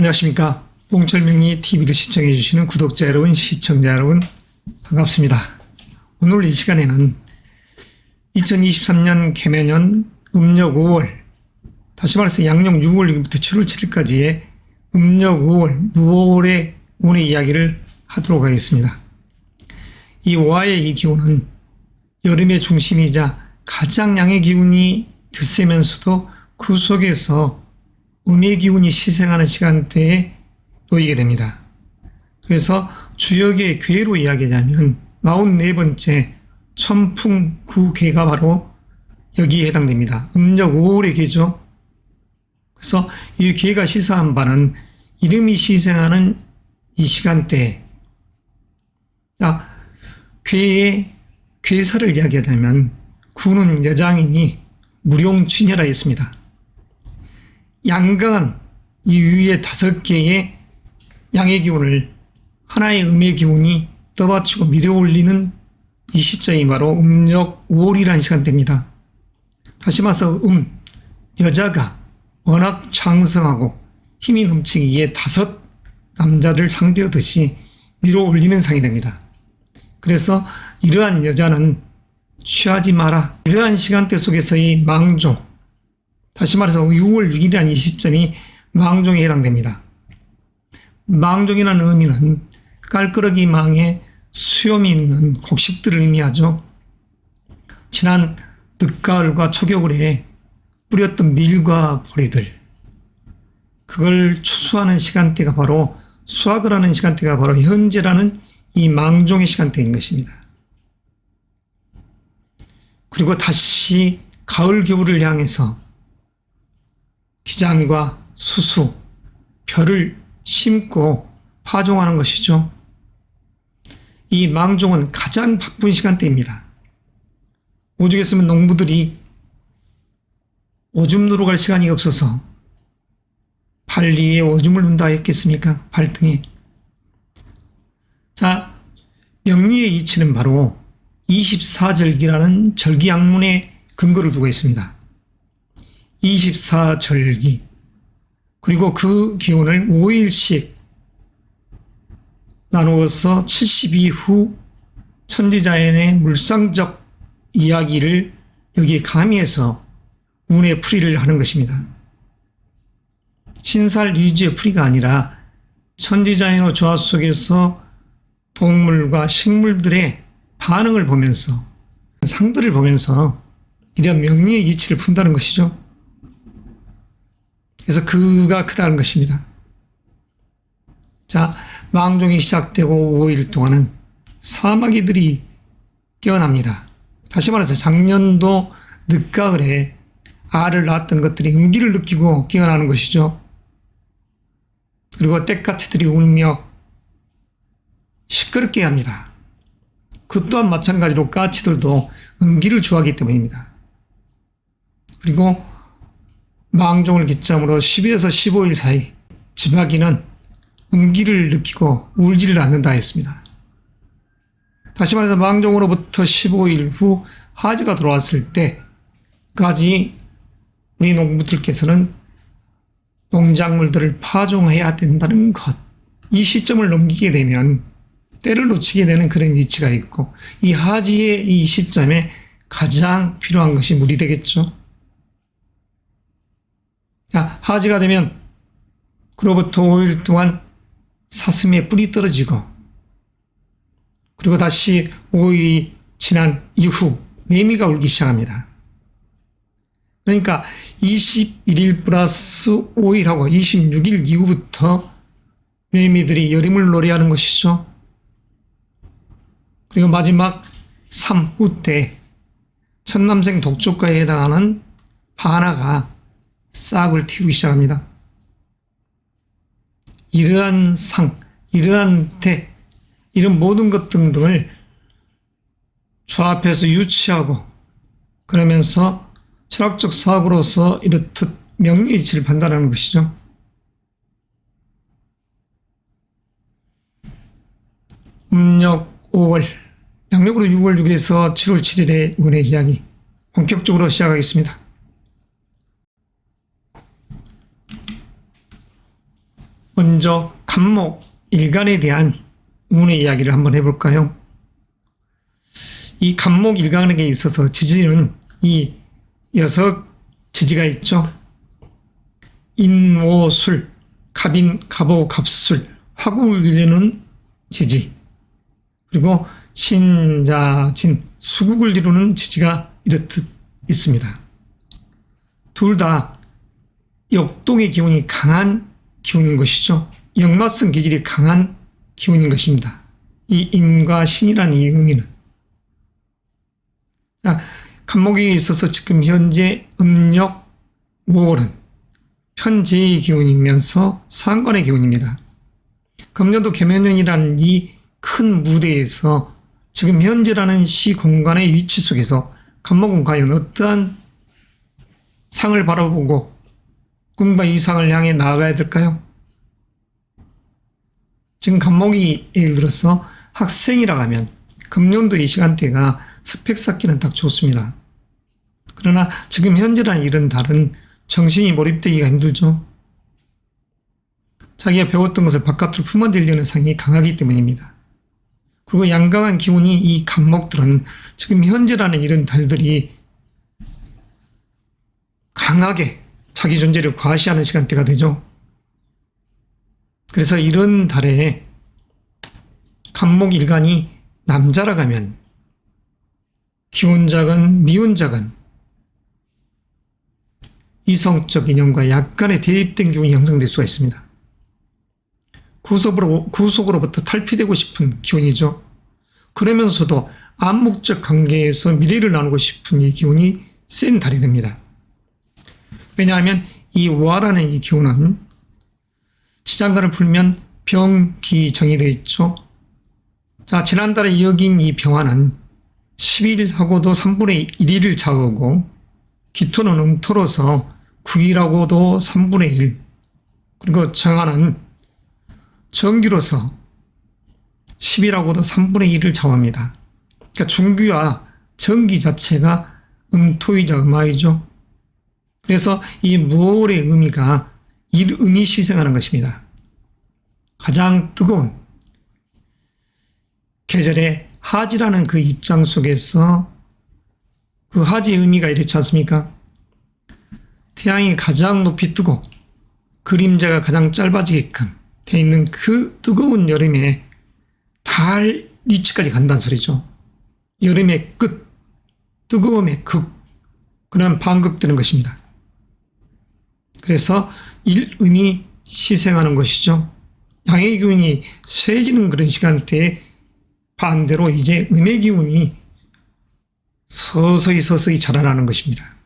안녕하십니까. 뽕철명리 TV를 시청해 주시는 구독자 여러분, 시청자 여러분 반갑습니다. 오늘 이 시간에는 2023년 개면년 음력 5월, 다시 말해서 양력 6월 6일부터 7월 7일까지의 음력 5월, 무월의 운의 이야기를 하도록 하겠습니다. 이 오화의 이 기운은 여름의 중심이자 가장 양의 기운이 드세면서도 그 속에서 음의 기운이 시생하는 시간대에 놓이게 됩니다. 그래서 주역의 괴로 이야기하자면 44번째 천풍구괴가 바로 여기에 해당됩니다. 음력 5월의 괴죠. 그래서 이 괴가 시사한 바는 이름이 시생하는 이 시간대에, 괴의 괴사를 이야기하자면 구는 여장이니 무룡취녀라 했습니다. 양강한 이 위에 5개의 양의 기운을 하나의 음의 기운이 떠받치고 밀어올리는 이 시점이 바로 음력 5월이라는 시간대입니다. 다시 말해서 여자가 워낙 창성하고 힘이 넘치기에 5 남자를 상대하듯이 밀어올리는 상이 됩니다. 그래서 이러한 여자는 취하지 마라. 이러한 시간대 속에서의 망종, 다시 말해서 6월 6일이라는 이 시점이 망종에 해당됩니다. 망종이라는 의미는 깔끄러기 망에 수염이 있는 곡식들을 의미하죠. 지난 늦가을과 초겨울에 뿌렸던 밀과 보리들, 그걸 추수하는 시간대가 바로, 수확을 하는 시간대가 바로 현재라는 이 망종의 시간대인 것입니다. 그리고 다시 가을 겨울을 향해서 기장과 수수, 벼를 심고 파종하는 것이죠. 이 망종은 가장 바쁜 시간대입니다. 오죽했으면 농부들이 오줌 누러 갈 시간이 없어서 발 위에 오줌을 눈다 했겠습니까? 발등에. 자, 명리의 이치는 바로 24절기라는 절기학문의 근거를 두고 있습니다. 24절기, 그리고 그 기운을 5일씩 나누어서 72후 천지자연의 물상적 이야기를 여기에 가미해서 운의 풀이를 하는 것입니다. 신살유지의 풀이가 아니라 천지자연의 조화 속에서 동물과 식물들의 반응을 보면서, 상들을 보면서 이런 명리의 이치를 푼다는 것이죠. 그래서 그가 크다는 것입니다. 자, 망종이 시작되고 5일 동안은 사마귀들이 깨어납니다. 다시 말해서 작년도 늦가을에 알을 낳았던 것들이 음기를 느끼고 깨어나는 것이죠. 그리고 떼까치들이 울며 시끄럽게 합니다. 그 또한 마찬가지로 까치들도 음기를 좋아하기 때문입니다. 그리고 망종을 기점으로 10에서 15일 사이 지박이는 음기를 느끼고 울지를 않는다 했습니다. 다시 말해서 망종으로부터 15일 후 하지가 들어왔을 때까지 우리 농부들께서는 농작물들을 파종해야 된다는 것, 이 시점을 넘기게 되면 때를 놓치게 되는 그런 이치가 있고, 이 하지의 이 시점에 가장 필요한 것이 물이 되겠죠. 자, 하지가 되면 그로부터 5일 동안 사슴의 뿔이 떨어지고, 그리고 다시 5일이 지난 이후 매미가 울기 시작합니다. 그러니까 21일 플러스 5일하고 26일 이후부터 매미들이 여름을 노래하는 것이죠. 그리고 마지막 3후 때 천남생 독촉과에 해당하는 바나가 싹을 틔우기 시작합니다. 이러한 상, 이러한 태, 이런 모든 것 등등을 조합해서 유치하고, 그러면서 철학적 사고로서 이렇듯 명리이치를 판단하는 것이죠. 음력 5월, 양력으로 6월 6일에서 7월 7일의 운의 이야기 본격적으로 시작하겠습니다. 먼저 간목 일간에 대한 운의 이야기를 한번 해볼까요? 이 간목 일간에게 있어서 지지는 이 6 지지가 있죠. 인오술, 갑인, 갑오, 갑술, 화국을 이루는 지지, 그리고 신자진, 수국을 이루는 지지가 이렇듯 있습니다. 둘 다 역동의 기운이 강한 기운인 것이죠. 역마성 기질이 강한 기운인 것입니다. 이 인과 신이라는 이 의미는. 자, 간목에 있어서 지금 현재 음력 5월은 편재의 기운이면서 상관의 기운입니다. 금년도 계면년이라는 이 큰 무대에서 지금 현재라는 시공간의 위치 속에서 간목은 과연 어떠한 상을 바라보고 꿈과 이 상을 향해 나아가야 될까요? 지금 간목이 예를 들어서 학생이라고 하면 금년도 이 시간대가 스펙 쌓기는 딱 좋습니다. 그러나 지금 현재라는 이런 달은 정신이 몰입되기가 힘들죠. 자기가 배웠던 것을 바깥으로 품어내려는 상이 강하기 때문입니다. 그리고 양강한 기운이 이 간목들은 지금 현재라는 이런 달들이 강하게 자기 존재를 과시하는 시간대가 되죠. 그래서 이런 달에 간목 일간이 남자라고 하면 기혼자건 미혼자건 이성적 인연과 약간의 대립된 기운이 형성될 수가 있습니다. 구속으로부터 탈피되고 싶은 기운이죠. 그러면서도 암묵적 관계에서 미래를 나누고 싶은 이 기운이 센 달이 됩니다. 왜냐하면 이 와라는 이 기운은 지장간을 풀면 병기정이 되어 있죠. 자, 지난달에 이어긴 이 병화는 10일하고도 3분의 1일을 좌우하고 기토는 음토로서 9일하고도 3분의 1, 그리고 정화는 정기로서 10일하고도 3분의 1을 좌우합니다. 그러니까 중기와 정기 자체가 음토이자 음화이죠. 그래서 이 무월의 의미가 일음이 시생하는 것입니다. 가장 뜨거운 계절의 하지라는 그 입장 속에서 그 하지의 의미가 이렇지 않습니까? 태양이 가장 높이 뜨고 그림자가 가장 짧아지게끔 되어 있는 그 뜨거운 여름에 달 위치까지 간다는 소리죠. 여름의 끝, 뜨거움의 극, 그런 반극되는 것입니다. 그래서 일음이 시생하는 것이죠. 양의 기운이 쇠해지는 그런 시간대에 반대로 이제 음의 기운이 서서히 자라나는 것입니다.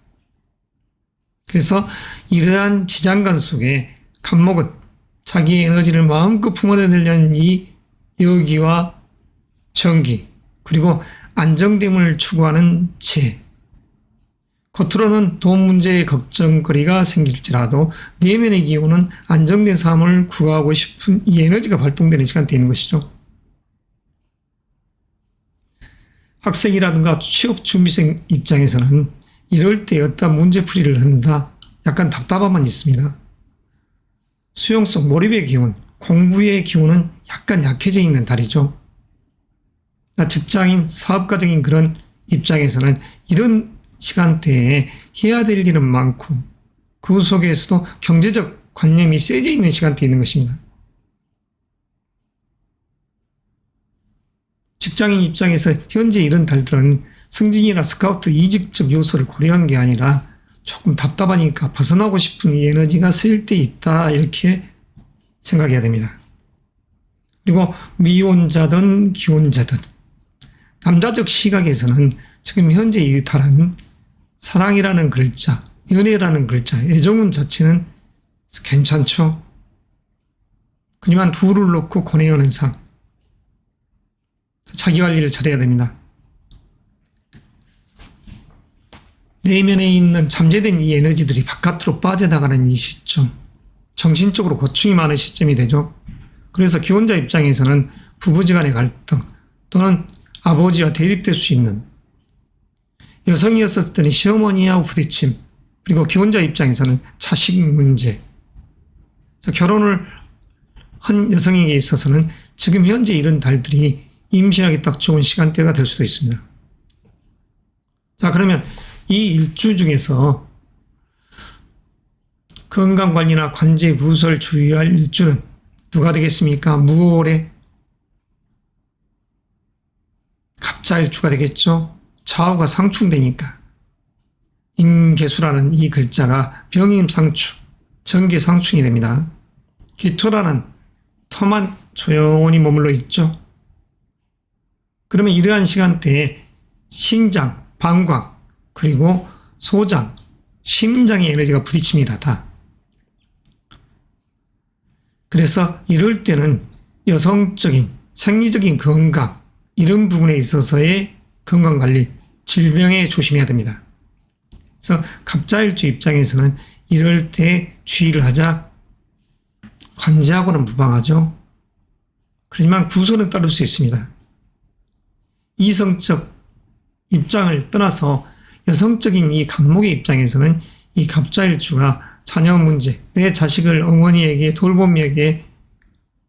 그래서 이러한 지장간 속에 간목은 자기의 에너지를 마음껏 품어내려는 이 여기와 정기, 그리고 안정됨을 추구하는 재, 겉으로는 돈 문제의 걱정거리가 생길지라도 내면의 기운은 안정된 삶을 구하고 싶은 이 에너지가 발동되는 시간대에 있는 것이죠. 학생이라든가 취업준비생 입장에서는 이럴 때 어떤 문제풀이를 한다, 약간 답답함만 있습니다. 수용성, 몰입의 기운, 공부의 기운은 약간 약해져 있는 달이죠. 직장인, 사업가적인 그런 입장에서는 이런 시간대에 해야 될 일은 많고 그 속에서도 경제적 관념이 세져 있는 시간대에 있는 것입니다. 직장인 입장에서 현재 이런 달들은 승진이나 스카우트 이직적 요소를 고려한 게 아니라 조금 답답하니까 벗어나고 싶은 이 에너지가 쓰일 때 있다, 이렇게 생각해야 됩니다. 그리고 미혼자든 기혼자든 남자적 시각에서는 지금 현재 이 달은 사랑이라는 글자, 연애라는 글자, 애정운 자체는 괜찮죠. 그지만 둘을 놓고 고뇌하는 상, 자기 관리를 잘해야 됩니다. 내면에 있는 잠재된 이 에너지들이 바깥으로 빠져나가는 이 시점, 정신적으로 고충이 많은 시점이 되죠. 그래서 기혼자 입장에서는 부부지간의 갈등 또는 아버지와 대립될 수 있는, 여성이었을 때는 시어머니하고 부딪힘, 그리고 기혼자 입장에서는 자식 문제, 결혼을 한 여성에게 있어서는 지금 현재 이런 달들이 임신하기 딱 좋은 시간대가 될 수도 있습니다. 자, 그러면 이 일주 중에서 건강관리나 관제 부설 주의할 일주는 누가 되겠습니까? 무월에 갑자일주가 되겠죠. 좌우가 상충되니까 임계수라는 이 글자가 병임상충, 정계상충이 됩니다. 기토라는 토만 조용히 머물러 있죠. 그러면 이러한 시간대에 신장, 방광, 그리고 소장, 심장의 에너지가 부딪힙니다. 다. 그래서 이럴 때는 여성적인 생리적인 건강, 이런 부분에 있어서의 건강관리, 질병에 조심해야 됩니다. 그래서 갑자일주 입장에서는 이럴 때 주의를 하자. 관제하고는 무방하죠. 그렇지만 구설은 따를 수 있습니다. 이성적 입장을 떠나서 여성적인 이 간목의 입장에서는 이 갑자일주가 자녀 문제, 내 자식을 어머니에게 돌봄에게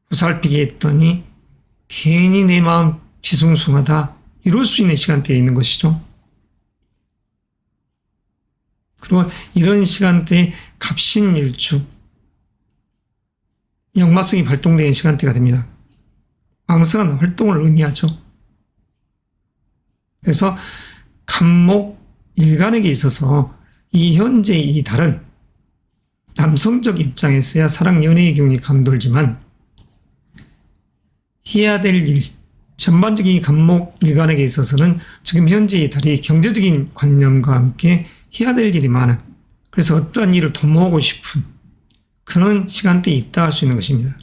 보살피게 했더니 괜히 내 마음 뒤숭숭하다 이럴 수 있는 시간대에 있는 것이죠. 그리고 이런 시간대에 갑신일주, 역마성이 발동되는 시간대가 됩니다. 왕성한 활동을 의미하죠. 그래서 간목 일간에게 있어서 이 현재 이 달은 남성적 입장에서야 사랑 연애의 기운이 감돌지만 해야 될 일, 전반적인 간목 일간에게 있어서는 지금 현재 이 달이 경제적인 관념과 함께 해야 될 일이 많은, 그래서 어떠한 일을 도모하고 싶은 그런 시간대에 있다 할 수 있는 것입니다.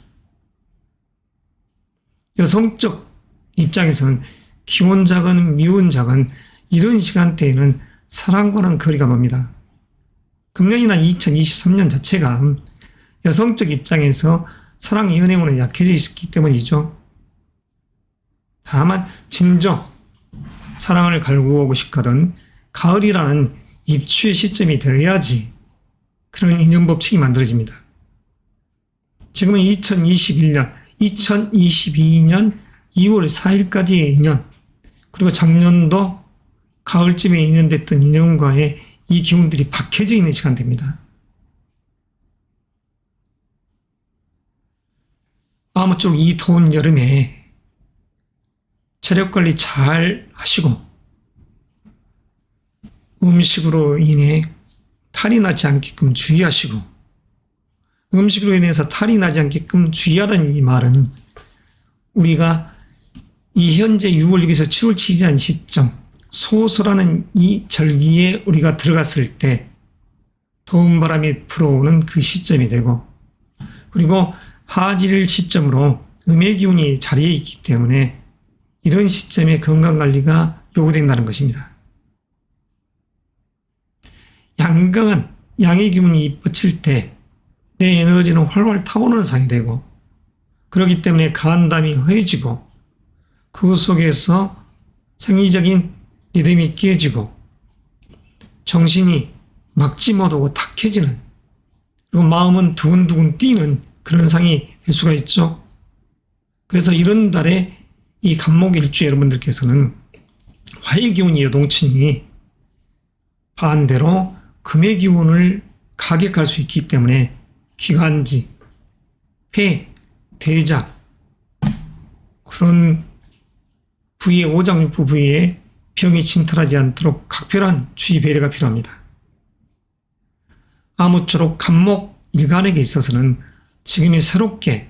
여성적 입장에서는 기혼 작은, 미혼 작은 이런 시간대에는 사랑과는 거리가 멉니다. 금년이나 2023년 자체가 여성적 입장에서 사랑 연애운은 약해져 있기 때문이죠. 다만 진정 사랑을 갈구하고 싶거든 가을이라는 입추의 시점이 되어야지 그런 인연법칙이 만들어집니다. 지금은 2022년 2월 4일까지의 인연, 그리고 작년도 가을쯤에 인연됐던 인연과의 이 기운들이 박해져 있는 시간대입니다. 아무쪼록 이 더운 여름에 체력관리 잘 하시고 음식으로 인해 탈이 나지 않게끔 주의하시고, 음식으로 인해서 탈이 나지 않게끔 주의하라는 이 말은 우리가 이 현재 6월 6일에서 7월 7일이라는 시점, 소설하는 이 절기에 우리가 들어갔을 때 더운 바람이 불어오는 그 시점이 되고, 그리고 하질 시점으로 음의 기운이 자리에 있기 때문에 이런 시점에 건강관리가 요구된다는 것입니다. 양강한 양의 기운이 뻗칠 때 내 에너지는 활활 타오르는 상이 되고, 그렇기 때문에 간담이 허해지고 그 속에서 생리적인 리듬이 깨지고 정신이 막지 못하고 탁해지는, 그리고 마음은 두근두근 뛰는 그런 상이 될 수가 있죠. 그래서 이런 달에 이 간목일주 여러분들께서는 화의 기운이 요동치니 반대로 금의 기운을 가격할 수 있기 때문에 기관지, 폐, 대장 그런 부위에, 오장육부 부위에 병이 침탈하지 않도록 각별한 주의 배려가 필요합니다. 아무쪼록 간목 일간에게 있어서는 지금이 새롭게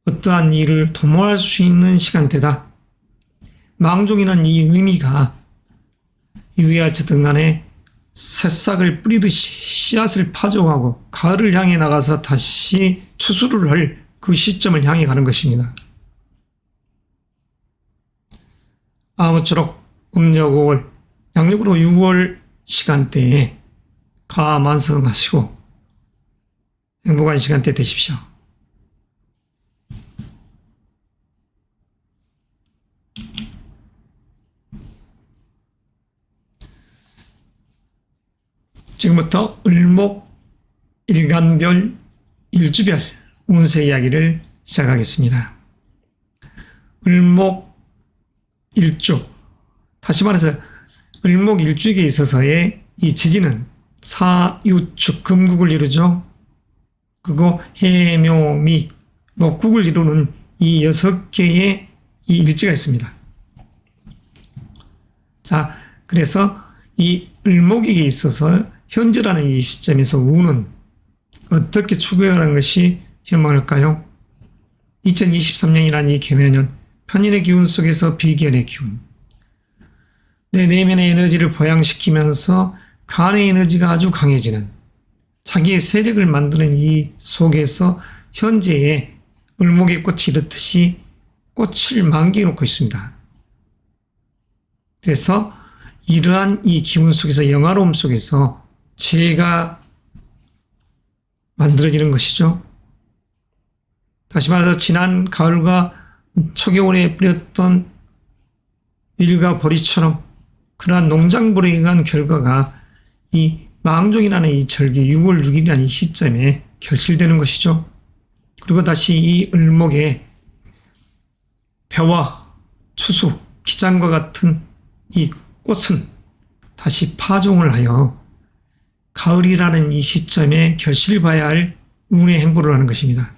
어떠한 일을 도모할 수 있는 시간대다. 망종이라는 이 의미가 유야 어쨌든 간에 새싹을 뿌리듯이 씨앗을 파종하고 가을을 향해 나가서 다시 추수를 할 그 시점을 향해 가는 것입니다. 아무쪼록 음력 5월, 양력으로 6월 시간대에 가만성하시고 행복한 시간대 되십시오. 지금부터 을목, 일간별, 일주별 운세 이야기를 시작하겠습니다. 을목일주, 다시 말해서 을목일주에 있어서의 이 지지는 사유축 금국을 이루죠. 그리고 해묘미 목국을 이루는 이 6개의 이 일지가 있습니다. 자, 그래서 이 을목에게 있어서 현재라는 이 시점에서 운은 어떻게 추구해가는 것이 현명할까요? 2023년이라는 이 개묘년, 편인의 기운 속에서 비견의 기운, 내 내면의 에너지를 보양시키면서 간의 에너지가 아주 강해지는 자기의 세력을 만드는 이 속에서 현재의 을목의 꽃이 이렇듯이 꽃을 만개해 놓고 있습니다. 그래서 이러한 이 기운 속에서, 영화로움 속에서 재가 만들어지는 것이죠. 다시 말해서 지난 가을과 초겨울에 뿌렸던 밀과 보리처럼 그러한 농작물에 의한 결과가 이 망종이라는 이 절기 6월 6일이라는 이 시점에 결실되는 것이죠. 그리고 다시 이 을목에 벼와 추수, 기장과 같은 이 꽃은 다시 파종을 하여 가을이라는 이 시점에 결실을 봐야 할 운의 행보를 하는 것입니다.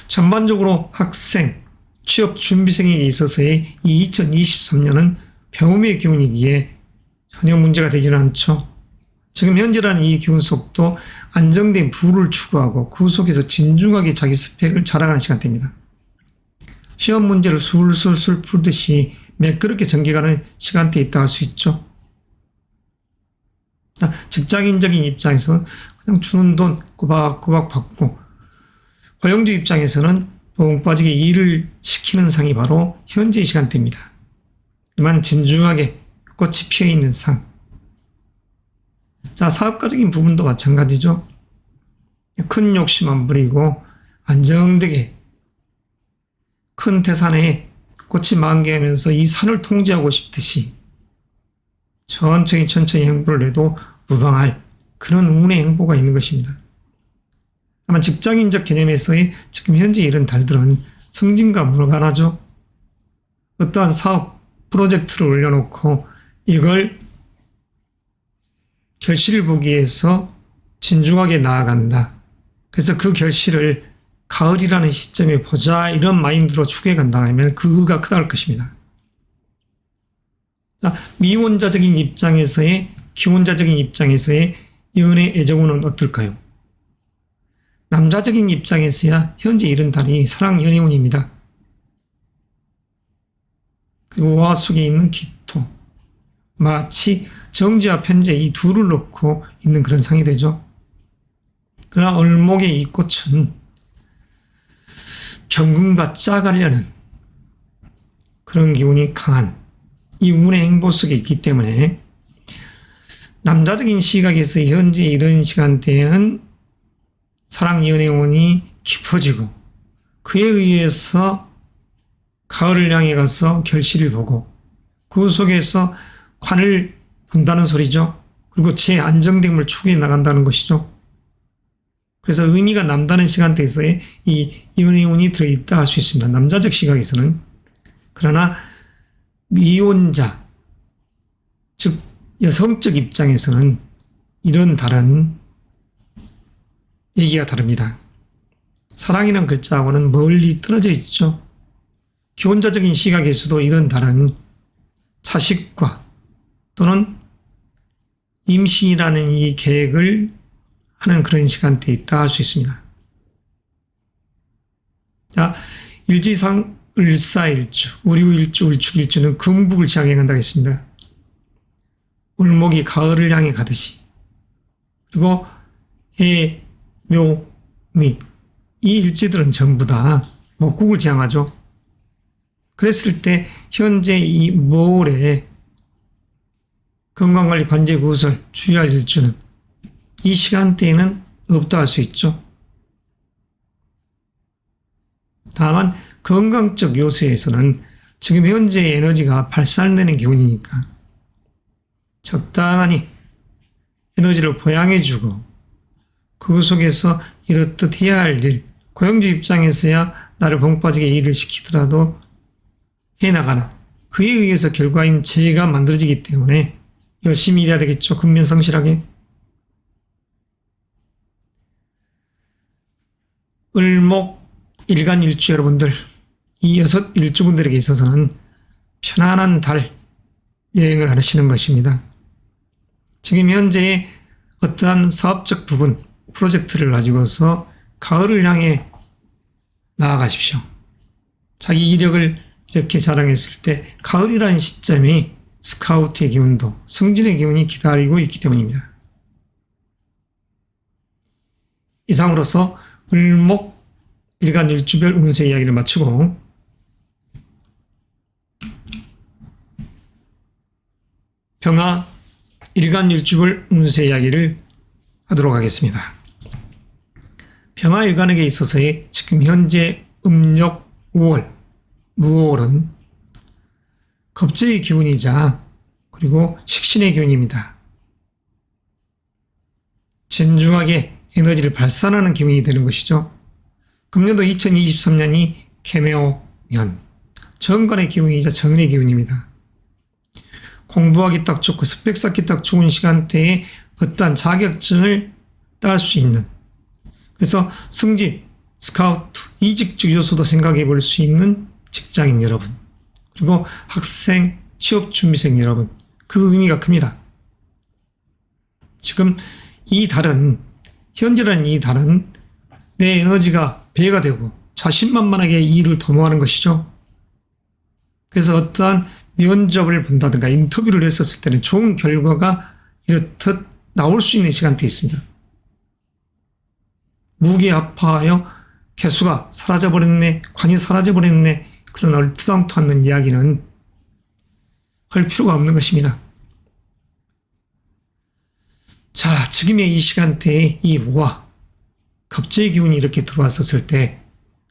전반적으로 학생, 취업 준비생에게 있어서의 이 2023년은 병음의 기운이기에 전혀 문제가 되지는 않죠. 지금 현재라는 이 기운 속도 안정된 부를 추구하고 그 속에서 진중하게 자기 스펙을 자랑하는 시간대입니다. 시험 문제를 술술술 풀듯이 매끄럽게 전개가는 시간대에 있다 할 수 있죠. 직장인적인 입장에서 그냥 주는 돈 꼬박꼬박 받고, 고용주 입장에서는 뽕 빠지게 일을 시키는 상이 바로 현재의 시간대입니다. 하지만 진중하게 꽃이 피어있는 상. 자, 사업가적인 부분도 마찬가지죠. 큰 욕심 안 부리고 안정되게 큰 태산에 꽃이 만개하면서 이 산을 통제하고 싶듯이 천천히 행보를 해도 무방할 그런 운의 행보가 있는 것입니다. 다만 직장인적 개념에서의 지금 현재 이런 달들은 승진과 무관하죠. 어떠한 사업 프로젝트를 올려놓고 이걸 결실을 보기 위해서 진중하게 나아간다. 그래서 그 결실을 가을이라는 시점에 보자, 이런 마인드로 추구해 간다 하면 그 의가 크다할 것입니다. 자, 미혼자적인 입장에서의, 기혼자적인 입장에서의 연애 애정운은 어떨까요? 남자적인 입장에서야 현재 이런 달이 사랑 연애운입니다. 그리고 와 속에 있는 기토, 마치 정지와 편재 이 둘을 놓고 있는 그런 상이 되죠. 그러나 을목의 이 꽃은 병금과 짝하려는 그런 기운이 강한 이 운의 행보 속에 있기 때문에 남자적인 시각에서 현재 이런 시간대에는 사랑 연애운이 깊어지고 그에 의해서 가을을 향해 가서 결실을 보고 그 속에서 관을 본다는 소리죠. 그리고 제 안정됨을 추구해 나간다는 것이죠. 그래서 의미가 남다른 시간대에서의 이 연애운이 들어있다 할 수 있습니다. 남자적 시각에서는. 그러나 미혼자, 즉 여성적 입장에서는 이런 달은 얘기가 다릅니다. 사랑이라는 글자하고는 멀리 떨어져 있죠. 기혼자적인 시각에서도 이런 달은 자식과 또는 임신이라는 이 계획을 하는 그런 시간대에 있다 할 수 있습니다. 자, 일지상 을사일주, 우류일주, 을축일주는 금국을 지향해 간다고 했습니다. 을목이 가을을 향해 가듯이. 그리고 해, 묘, 미, 이 일지들은 전부 다 목국을 지향하죠. 그랬을 때 현재 이 모월에 건강관리 관제구설 주의할 일주는 이 시간대에는 없다 할 수 있죠. 다만 건강적 요소에서는 지금 현재의 에너지가 발산되는 기운이니까 적당히 에너지를 보양해주고 그 속에서 이렇듯 해야 할 일, 고용주 입장에서야 나를 벙 빠지게 일을 시키더라도 해나가는, 그에 의해서 결과인 재해가 만들어지기 때문에 열심히 일해야 되겠죠. 근면성실하게. 을목 일간일주 여러분들, 이 6 일주분들에게 있어서는 편안한 달 여행을 하시는 것입니다. 지금 현재 어떠한 사업적 부분, 프로젝트를 가지고서 가을을 향해 나아가십시오. 자기 이력을 이렇게 자랑했을 때 가을이라는 시점이 스카우트의 기운도, 승진의 기운이 기다리고 있기 때문입니다. 이상으로서 을목 일간일주별 운세 이야기를 마치고 병화 일간일주별 운세 이야기를 하도록 하겠습니다. 병화 일간에게 있어서의 지금 현재 음력 5월, 무월은 겁재의 기운이자 그리고 식신의 기운입니다. 진중하게 에너지를 발산하는 기운이 되는 것이죠. 금년도 2023년이 개묘년, 정관의 기운이자 정인의 기운입니다. 공부하기 딱 좋고 스펙 쌓기 딱 좋은 시간대에 어떠한 자격증을 딸 수 있는, 그래서 승진, 스카우트, 이직적 요소도 생각해 볼 수 있는 직장인 여러분, 그리고 학생, 취업준비생 여러분, 그 의미가 큽니다. 지금 이 달은, 현재라는 이 달은 내 에너지가 배가 되고 자신만만하게 일을 도모하는 것이죠. 그래서 어떠한 면접을 본다든가 인터뷰를 했었을 때는 좋은 결과가 이렇듯 나올 수 있는 시간대에 있습니다. 무기아파하여 개수가 사라져버렸네, 관이 사라져버렸네, 그런 얼토당토않는 이야기는 할 필요가 없는 것입니다. 자, 지금의 이 시간대에 이 오화, 겁재의 기운이 이렇게 들어왔었을 때,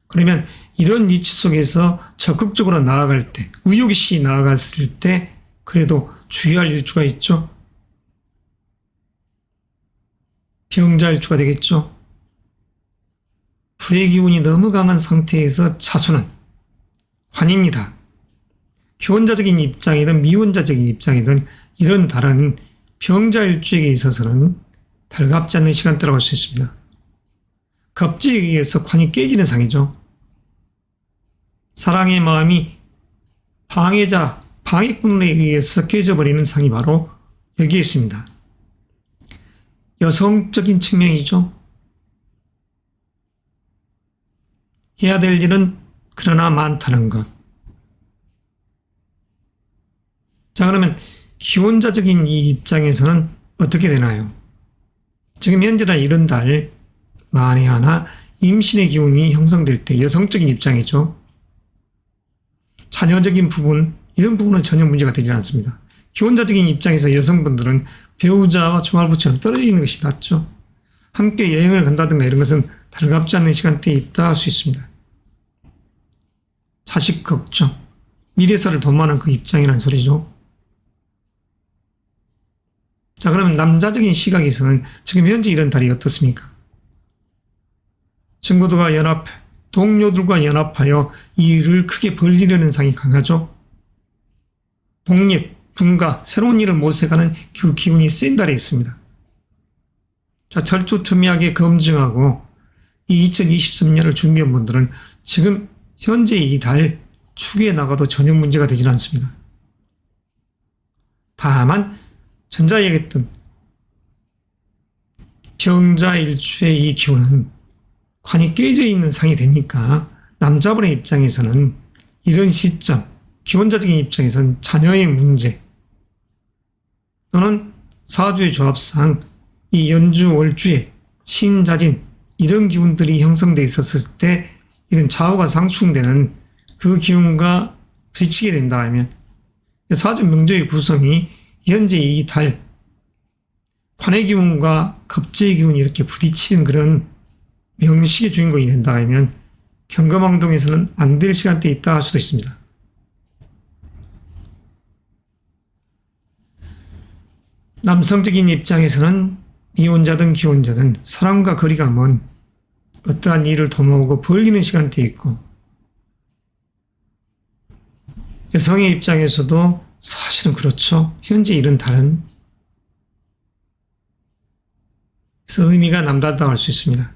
그러면 이런 위치 속에서 적극적으로 나아갈 때, 의욕이 나아갔을 때 그래도 주의할 일주가 있죠. 병자 일주가 되겠죠. 불의 기운이 너무 강한 상태에서 차수는 관입니다. 기혼자적인 입장이든 미혼자적인 입장이든 이런 달은 병자 일주에게 있어서는 달갑지 않는 시간대라고 할 수 있습니다. 겁재에 의해서 관이 깨지는 상이죠. 사랑의 마음이 방해자, 방해꾼에 의해서 깨져버리는 상이 바로 여기에 있습니다. 여성적인 측면이죠. 해야 될 일은 그러나 많다는 것. 자, 그러면 기혼자적인 이 입장에서는 어떻게 되나요? 지금 현재나 이런 달 만에 하나 임신의 기운이 형성될 때 여성적인 입장이죠. 자녀적인 부분, 이런 부분은 전혀 문제가 되지 않습니다. 기혼자적인 입장에서 여성분들은 배우자와 주말부처럼 떨어져 있는 것이 낫죠. 함께 여행을 간다든가 이런 것은 달갑지 않는 시간대에 있다 할 수 있습니다. 자식 걱정, 미래사를 도모하는 그 입장이란 소리죠. 자, 그러면 남자적인 시각에서는 지금 현재 이런 달이 어떻습니까? 친구들과 연합, 동료들과 연합하여 일을 크게 벌리려는 상이 강하죠. 독립, 분가, 새로운 일을 모색하는 그 기운이 센 달에 있습니다. 자, 철두철미하게 검증하고 이 2023년을 준비한 분들은 지금 현재 이 달 축에 나가도 전혀 문제가 되지 않습니다. 다만 전자 얘기했던 병자일주의 이 기운은 관이 깨져 있는 상이 되니까 남자분의 입장에서는 이런 시점, 기혼자적인 입장에서는 자녀의 문제 또는 사주의 조합상 이 연주 월주에 신자진 이런 기운들이 형성되어 있었을 때 이런 좌우가 상충되는 그 기운과 부딪히게 된다 하면 사주 명조의 구성이 현재 이 달 관의 기운과 겁재의 기운이 이렇게 부딪히는 그런 명식의 주인공이 된다 하면 경금왕동에서는 안 될 시간대에 있다 할 수도 있습니다. 남성적인 입장에서는 미혼자든 기혼자든 사람과 거리가 먼 어떠한 일을 도모하고 벌리는 시간대에 있고, 여성의 입장에서도 사실은 그렇죠. 현재 일은 다른, 그래서 의미가 남다르다고 할 수 있습니다.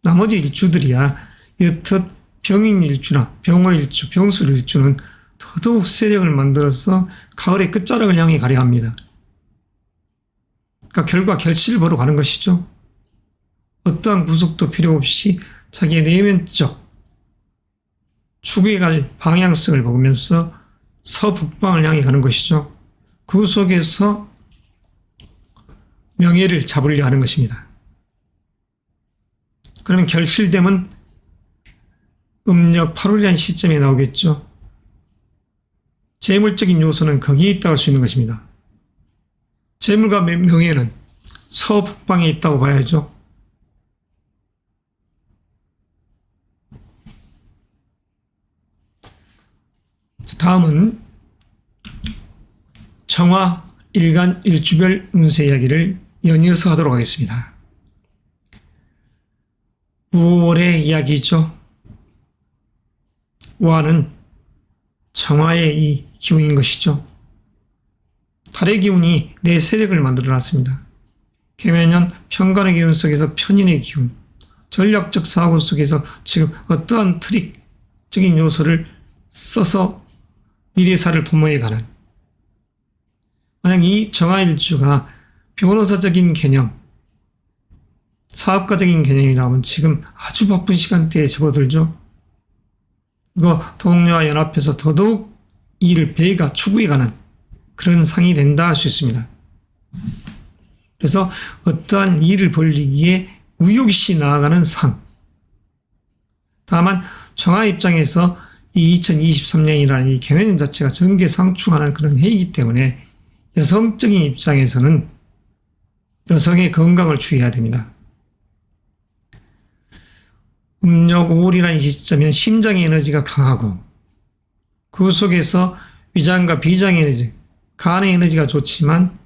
나머지 일주들이야 여튼 병인 일주나 병호 일주, 병술 일주는 더더욱 세력을 만들어서 가을의 끝자락을 향해 가려 합니다. 그러니까 결과 결실을 보러 가는 것이죠. 어떠한 구속도 필요 없이 자기의 내면적 추구해 갈 방향성을 보면서 서북방을 향해 가는 것이죠. 그 속에서 명예를 잡으려 하는 것입니다. 그러면 결실되면 음력 8월이라는 시점에 나오겠죠. 재물적인 요소는 거기에 있다고 할 수 있는 것입니다. 재물과 명예는 서북방에 있다고 봐야죠. 다음은 정화 일간 일주별 운세 이야기를 연이어서 하도록 하겠습니다. 5월의 이야기죠. 와는 정화의 이 기운인 것이죠. 달의 기운이 내 세력을 만들어놨습니다. 개매년 편관의 기운 속에서 편인의 기운, 전략적 사고 속에서 지금 어떠한 트릭적인 요소를 써서 미래사를 도모해가는, 만약 이 정화일주가 변호사적인 개념, 사업가적인 개념이라면 지금 아주 바쁜 시간대에 접어들죠. 이거 동료와 연합해서 더더욱 일을 배가 추구해가는 그런 상이 된다 할 수 있습니다. 그래서 어떠한 일을 벌리기에 우욕시 나아가는 상. 다만 정화 입장에서 이 2023년이라는 이 개면년 자체가 전개상충하는 그런 해이기 때문에 여성적인 입장에서는 여성의 건강을 주의해야 됩니다. 음력 5월이라는 시점에는 심장의 에너지가 강하고 그 속에서 위장과 비장의 에너지, 간의 에너지가 좋지만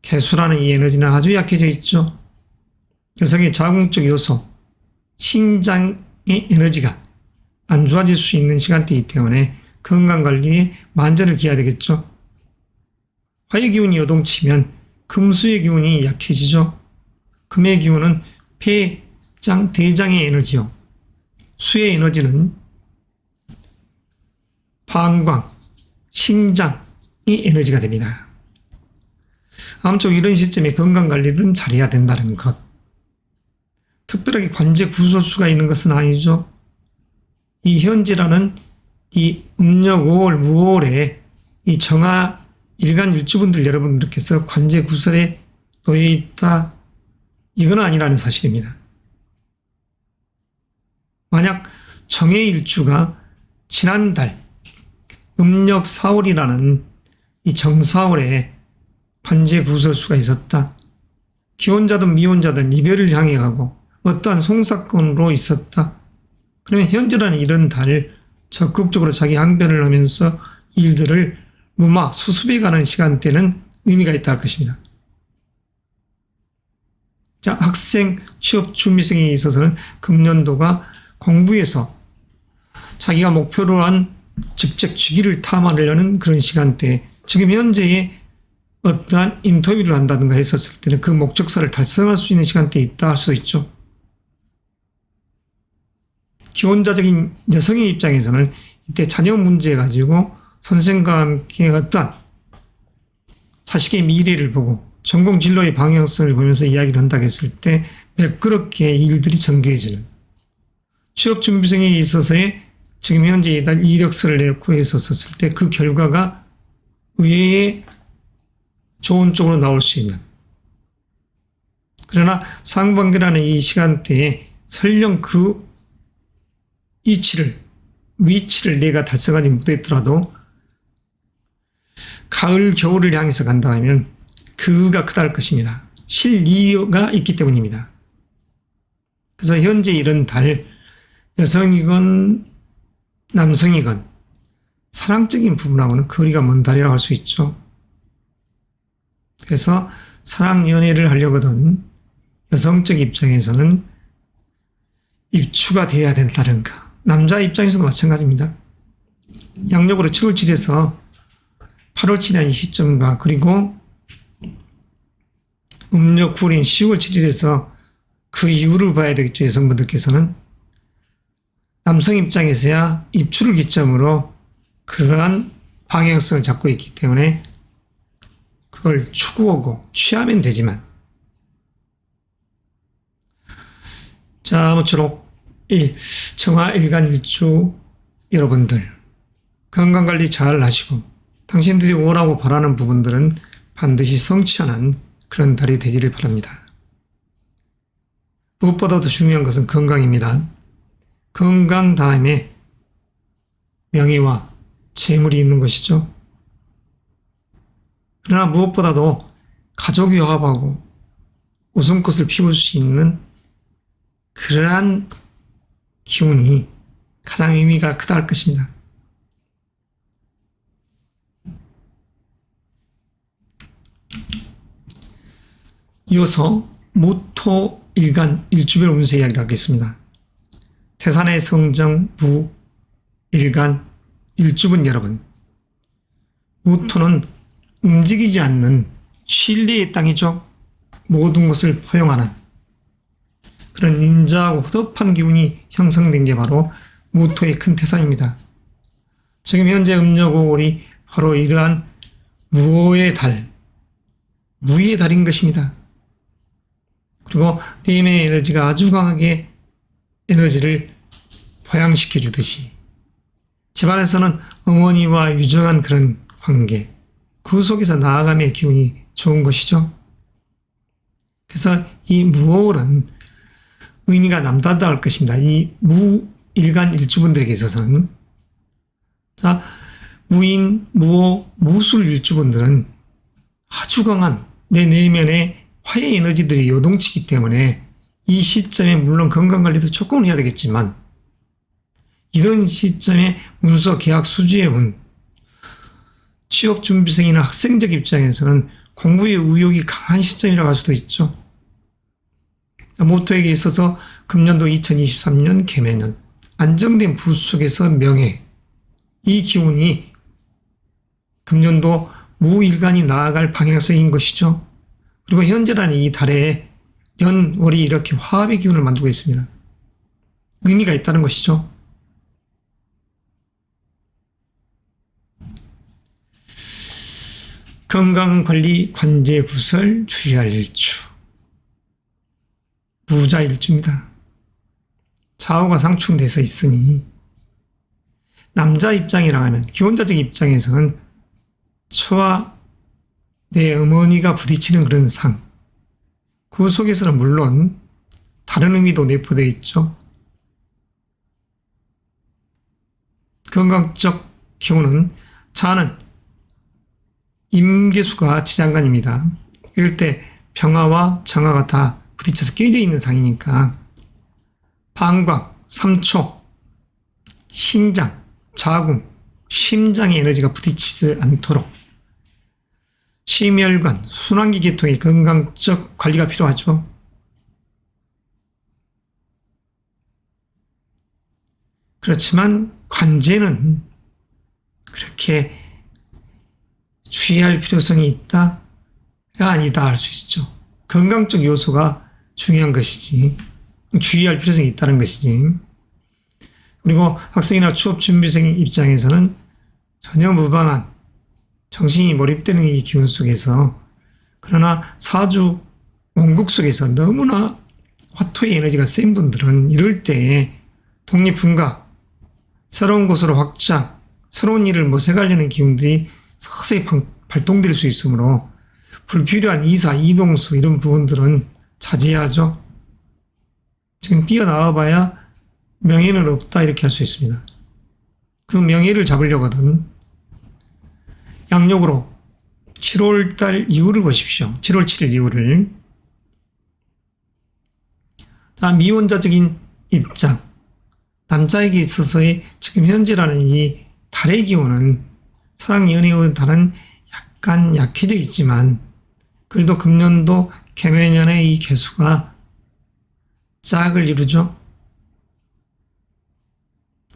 개수라는 이 에너지는 아주 약해져 있죠. 여성의 자궁적 요소, 신장의 에너지가 안 좋아질 수 있는 시간대이기 때문에 건강관리에 만전을 기해야 되겠죠. 화의 기운이 요동치면 금수의 기운이 약해지죠. 금의 기운은 폐장, 대장의 에너지요. 수의 에너지는 방광, 신장의 에너지가 됩니다. 아무쪼록 이런 시점에 건강관리는 잘해야 된다는 것. 특별하게 관제 구설수가 있는 것은 아니죠. 이 현재라는 이 음력 5월, 5월에 이 정화 일간 일주분들 여러분들께서 관제 구설에 놓여 있다, 이건 아니라는 사실입니다. 만약 정의 일주가 지난달 음력 4월이라는 이 정사월에 관제 구설수가 있었다, 기혼자든 미혼자든 이별을 향해 가고 어떠한 송사건으로 있었다, 그러면 현재라는 이런 달 적극적으로 자기 항변을 하면서 일들을 무마, 수습해가는 시간대는 의미가 있다 할 것입니다. 자, 학생, 취업 준비생에 있어서는 금년도가 공부에서 자기가 목표로 한 직책 주기를 탐하려는 그런 시간대, 지금 현재의 어떠한 인터뷰를 한다든가 했었을 때는 그 목적사를 달성할 수 있는 시간대에 있다 할 수도 있죠. 기혼자적인 여성의 입장에서는 이때 자녀 문제 가지고 선생과 함께 어떤 자식의 미래를 보고 전공 진로의 방향성을 보면서 이야기를 한다고 했을 때 매끄럽게 일들이 전개해지는, 취업준비생에 있어서의 지금 현재 이력서를 내고 했었을 때 그 결과가 의외의 좋은 쪽으로 나올 수 있는, 그러나 상반기라는 이 시간대에 설령 그 위치를 내가 달성하지 못했더라도 가을, 겨울을 향해서 간다 하면 그가 크다 할 것입니다. 실이유가 있기 때문입니다. 그래서 현재 이런 달, 여성이건 남성이건 사랑적인 부분하고는 거리가 먼 달이라고 할 수 있죠. 그래서 사랑 연애를 하려거든 여성적 입장에서는 입추가 돼야 된다는가. 남자 입장에서도 마찬가지입니다. 양력으로 7월 7일에서 8월 7일 이 시점과 그리고 음력 9월인 10월 7일에서 그 이유를 봐야 되겠죠. 여성분들께서는 남성 입장에서야 입추를 기점으로 그러한 방향성을 잡고 있기 때문에 그걸 추구하고 취하면 되지만 자, 모쪼록 청화 일간일주 여러분들 건강관리 잘 하시고 당신들이 오라고 바라는 부분들은 반드시 성취하는 그런 달이 되기를 바랍니다. 무엇보다도 중요한 것은 건강입니다. 건강 다음에 명예와 재물이 있는 것이죠. 그러나 무엇보다도 가족이 화합하고 웃음꽃을 피울 수 있는 그러한 기운이 가장 의미가 크다 할 것입니다. 이어서 모토 일간 일주별 운세 이야기를 하겠습니다. 태산의 성정 무 일간 일주분 여러분, 모토는 움직이지 않는 신뢰의 땅이죠. 모든 것을 포용하는 그런 인자하고 허접한 기운이 형성된 게 바로 모토의 큰 태산입니다. 지금 현재 음력 5월이 바로 이러한 무의 달, 무의 달인 것입니다. 그리고 내면의 에너지가 아주 강하게 에너지를 보양시켜 주듯이 집안에서는 어머니와 유정한 그런 관계, 그 속에서 나아감의 기운이 좋은 것이죠. 그래서 이 무월은 의미가 남다르다 할 것입니다. 이 무일간 일주분들에게 있어서는 자, 무인, 무호, 무술 일주분들은 아주 강한 내 내면의 화해 에너지들이 요동치기 때문에 이 시점에 물론 건강관리도 조금은 해야 되겠지만 이런 시점에 문서 계약 수주의 운, 취업준비생이나 학생적 입장에서는 공부의 의욕이 강한 시점이라고 할 수도 있죠. 모토에게 있어서 금년도 2023년 개매년 안정된 부 속에서 명예, 이 기운이 금년도 무일간이 나아갈 방향성인 것이죠. 그리고 현재라는 이 달에 연, 월이 이렇게 화합의 기운을 만들고 있습니다. 의미가 있다는 것이죠. 건강관리 관제구설 주의할 일주. 무자 일주입니다. 좌우가 상충돼서 있으니 남자 입장이라 하면 기혼자적 입장에서는 저와 내 어머니가 부딪히는 그런 상, 그 속에서는 물론 다른 의미도 내포되어 있죠. 건강적 기운은 자는 임계수가 지장간입니다. 이럴 때 병화와 정화가 다 부딪혀서 깨져 있는 상이니까 방광, 삼초, 신장, 자궁, 심장의 에너지가 부딪히지 않도록 심혈관, 순환기 계통의 건강적 관리가 필요하죠. 그렇지만 관제는 그렇게 주의할 필요성이 있다가 아니다 할 수 있죠. 건강적 요소가 중요한 것이지 주의할 필요성이 있다는 것이지. 그리고 학생이나 취업준비생 입장에서는 전혀 무방한 정신이 몰입되는 이 기운 속에서 그러나 사주 원국 속에서 너무나 화토의 에너지가 센 분들은 이럴 때에 독립분가, 새로운 곳으로 확장, 새로운 일을 모색하려는 기운들이 서서히 발동될 수 있으므로 불필요한 이사, 이동수 이런 부분들은 자제해야죠. 지금 뛰어나와 봐야 명예는 없다 이렇게 할 수 있습니다. 그 명예를 잡으려거든 양력으로 7월달 이후를 보십시오. 7월 7일 이후를. 자, 미혼자적인 입장. 남자에게 있어서의 지금 현재라는 이 달의 기운은 사랑 연애의 달은 약간 약해져 있지만 그래도 금년도 개묘년의 이 개수가 짝을 이루죠.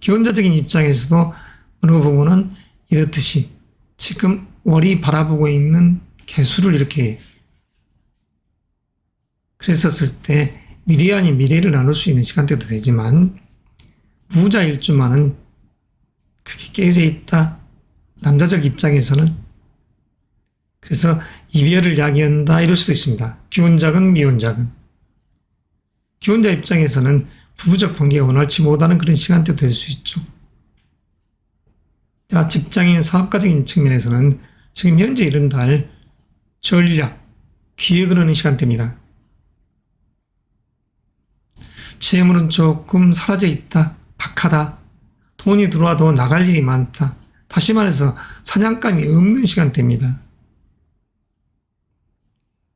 기혼자적인 입장에서도 어느 부분은 이렇듯이 지금 월이 바라보고 있는 개수를 이렇게 그랬었을 때 미래 아닌 미래를 나눌 수 있는 시간대도 되지만 부자 일주만은 그게 깨져 있다. 남자적 입장에서는 그래서 이별을 야기한다 이럴 수도 있습니다. 기혼작은 미혼작은. 기혼자 입장에서는 부부적 관계가 원활치 못하는 그런 시간대도 될 수 있죠. 자, 직장인 사업가적인 측면에서는 지금 현재 이런 달 전략, 기획을 하는 시간대입니다. 재물은 조금 사라져 있다, 박하다, 돈이 들어와도 나갈 일이 많다. 다시 말해서 사냥감이 없는 시간대입니다.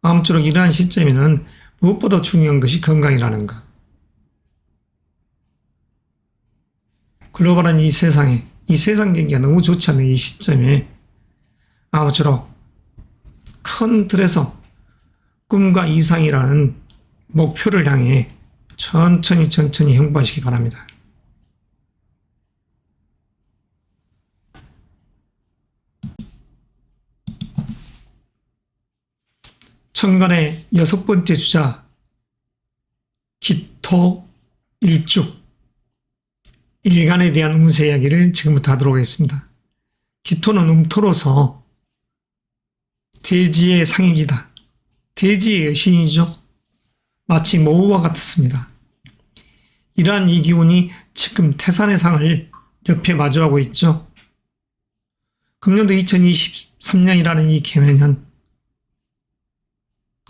아무쪼록 이러한 시점에는 무엇보다 중요한 것이 건강이라는 것. 글로벌한 이 세상에, 이 세상 경기가 너무 좋지 않은 이 시점에 아무쪼록 큰 틀에서 꿈과 이상이라는 목표를 향해 천천히 행보하시기 바랍니다. 천간의 6번째 주자 기토 일주 일간에 대한 운세 이야기를 지금부터 하도록 하겠습니다. 기토는 음토로서 대지의 상입니다. 대지의 여신이죠. 마치 모우와 같습니다. 이러한 이 기운이 지금 태산의 상을 옆에 마주하고 있죠. 금년도 2023년이라는 이 개묘년,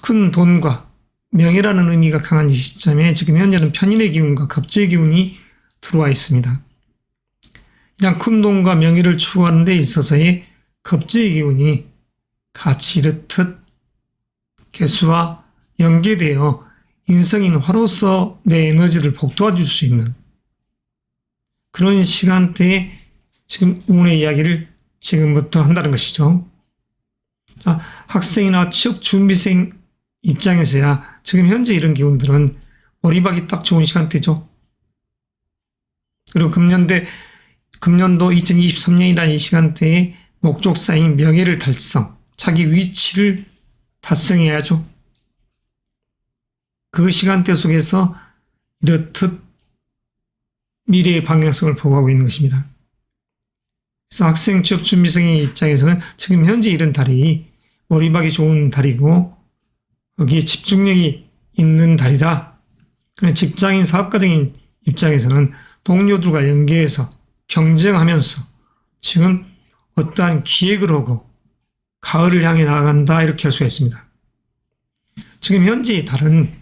큰 돈과 명예라는 의미가 강한 이 시점에 지금 현재는 편인의 기운과 겁재의 기운이 들어와 있습니다. 이런 큰 돈과 명예를 추구하는 데 있어서의 겁재의 기운이 같이 이렇듯 개수와 연계되어 인성인 화로서 내 에너지를 복돋아줄 수 있는 그런 시간대에 지금 운의 이야기를 지금부터 한다는 것이죠. 자, 학생이나 취업 준비생 입장에서야 지금 현재 이런 기운들은 월입하기 딱 좋은 시간대죠. 그리고 금년도 2023년이라는 이 시간대에 목적사인 명예를 달성, 자기 위치를 달성해야죠. 그 시간대 속에서 이렇듯 미래의 방향성을 보고하고 있는 것입니다. 그래서 학생 취업 준비생의 입장에서는 지금 현재 이런 달이 월입하기 좋은 달이고 여기에 집중력이 있는 달이다. 직장인 사업가적인 입장에서는 동료들과 연계해서 경쟁하면서 지금 어떠한 기획을 하고 가을을 향해 나아간다 이렇게 할 수가 있습니다. 지금 현재의 달은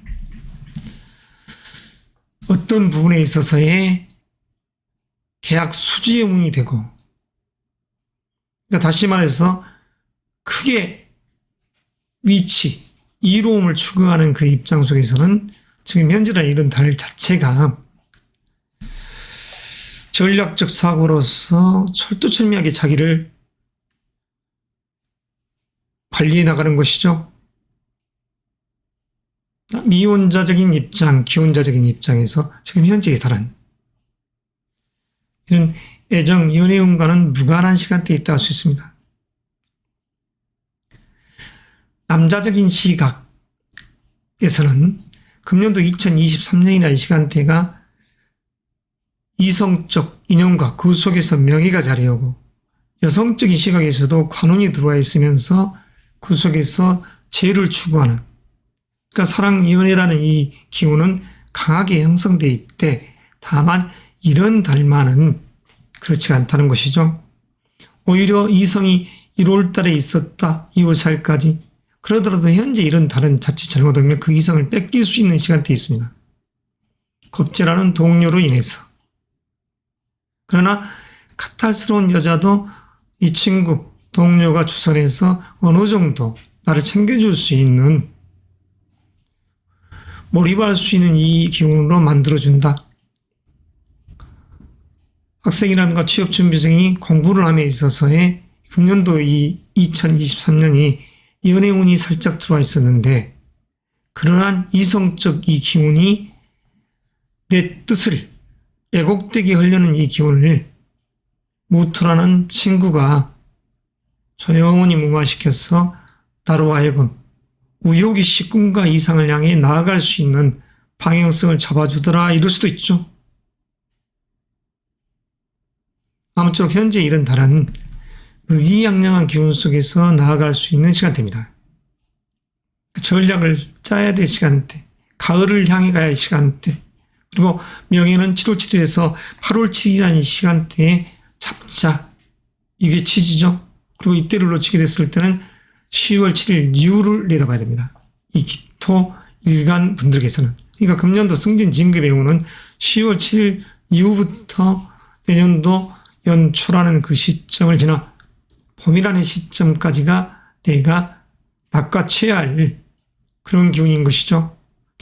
어떤 부분에 있어서의 계약 수지의 운이 되고, 그러니까 다시 말해서 크게 위치, 이로움을 추구하는 그 입장 속에서는 지금 현재라는 이런 달 자체가 전략적 사고로서 철두철미하게 자기를 관리해 나가는 것이죠. 미혼자적인 입장, 기혼자적인 입장에서 지금 현재의 달은 이런 애정, 연애운과는 무관한 시간대에 있다 할 수 있습니다. 남자적인 시각에서는 금년도 2023년이나 이 시간대가 이성적 인연과 그 속에서 명예가 자리하고 여성적인 시각에서도 관운이 들어와 있으면서 그 속에서 재를 추구하는, 그러니까 사랑, 연애라는 이 기운은 강하게 형성되어 있대. 다만 이런 달만은 그렇지 않다는 것이죠. 오히려 이성이 1월 달에 있었다. 2월 4일까지. 그러더라도 현재 이런 달은 자칫 잘못하면 그 이성을 뺏길 수 있는 시간대에 있습니다. 겁재라는 동료로 인해서. 그러나 카탈스러운 여자도 이 친구, 동료가 주선해서 어느 정도 나를 챙겨줄 수 있는, 몰입할 수 있는 이 기운으로 만들어준다. 학생이라든가 취업준비생이 공부를 함에 있어서의 금년도 이 2023년이 연애운이 살짝 들어와 있었는데 그러한 이성적 이 기운이 내 뜻을 애곡되게 하려는 이 기운을 무토라는 친구가 조용히 무마시켜서 나로 하여금 우효기시 꿈과 이상을 향해 나아갈 수 있는 방향성을 잡아주더라 이럴 수도 있죠. 아무쪼록 현재 이런 달은 의기양양한 기운 속에서 나아갈 수 있는 시간대입니다. 전략을 짜야 될 시간대, 가을을 향해 가야 할 시간대, 그리고 명예는 7월 7일에서 8월 7일이라는 시간대에 잡자. 이게 취지죠. 그리고 이때를 놓치게 됐을 때는 10월 7일 이후를 내다봐야 됩니다. 이 기토 일간 분들께서는. 그러니까 금년도 승진 진급의 오는 10월 7일 이후부터 내년도 연초라는 그 시점을 지나 봄이라는 시점까지가 내가 낚아채야 할 그런 기운인 것이죠.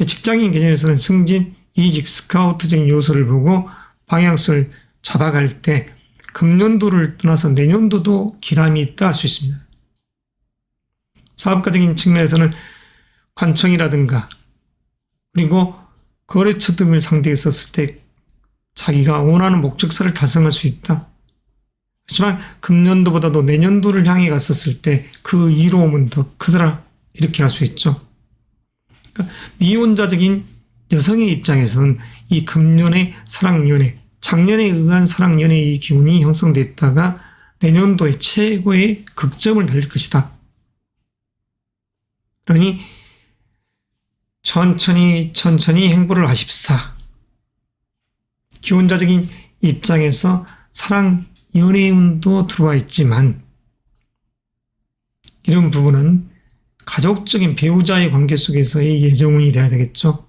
직장인 개념에서는 승진, 이직, 스카우트적인 요소를 보고 방향성을 잡아갈 때 금년도를 떠나서 내년도도 기람이 있다 할 수 있습니다. 사업가적인 측면에서는 관청이라든가 그리고 거래처 등을 상대해 썼을 때 자기가 원하는 목적사를 달성할 수 있다. 하지만 금년도보다도 내년도를 향해 갔었을 때 그 이로움은 더 크더라. 이렇게 할 수 있죠. 그러니까 미혼자적인 여성의 입장에서는 이 금년의 사랑연애, 작년에 의한 사랑연애의 기운이 형성됐다가 내년도에 최고의 극점을 달릴 것이다. 그러니 천천히 행보를 하십사. 기혼자적인 입장에서 사랑 연애운도 들어와 있지만 이런 부분은 가족적인 배우자의 관계 속에서의 예정운이 돼야 되겠죠.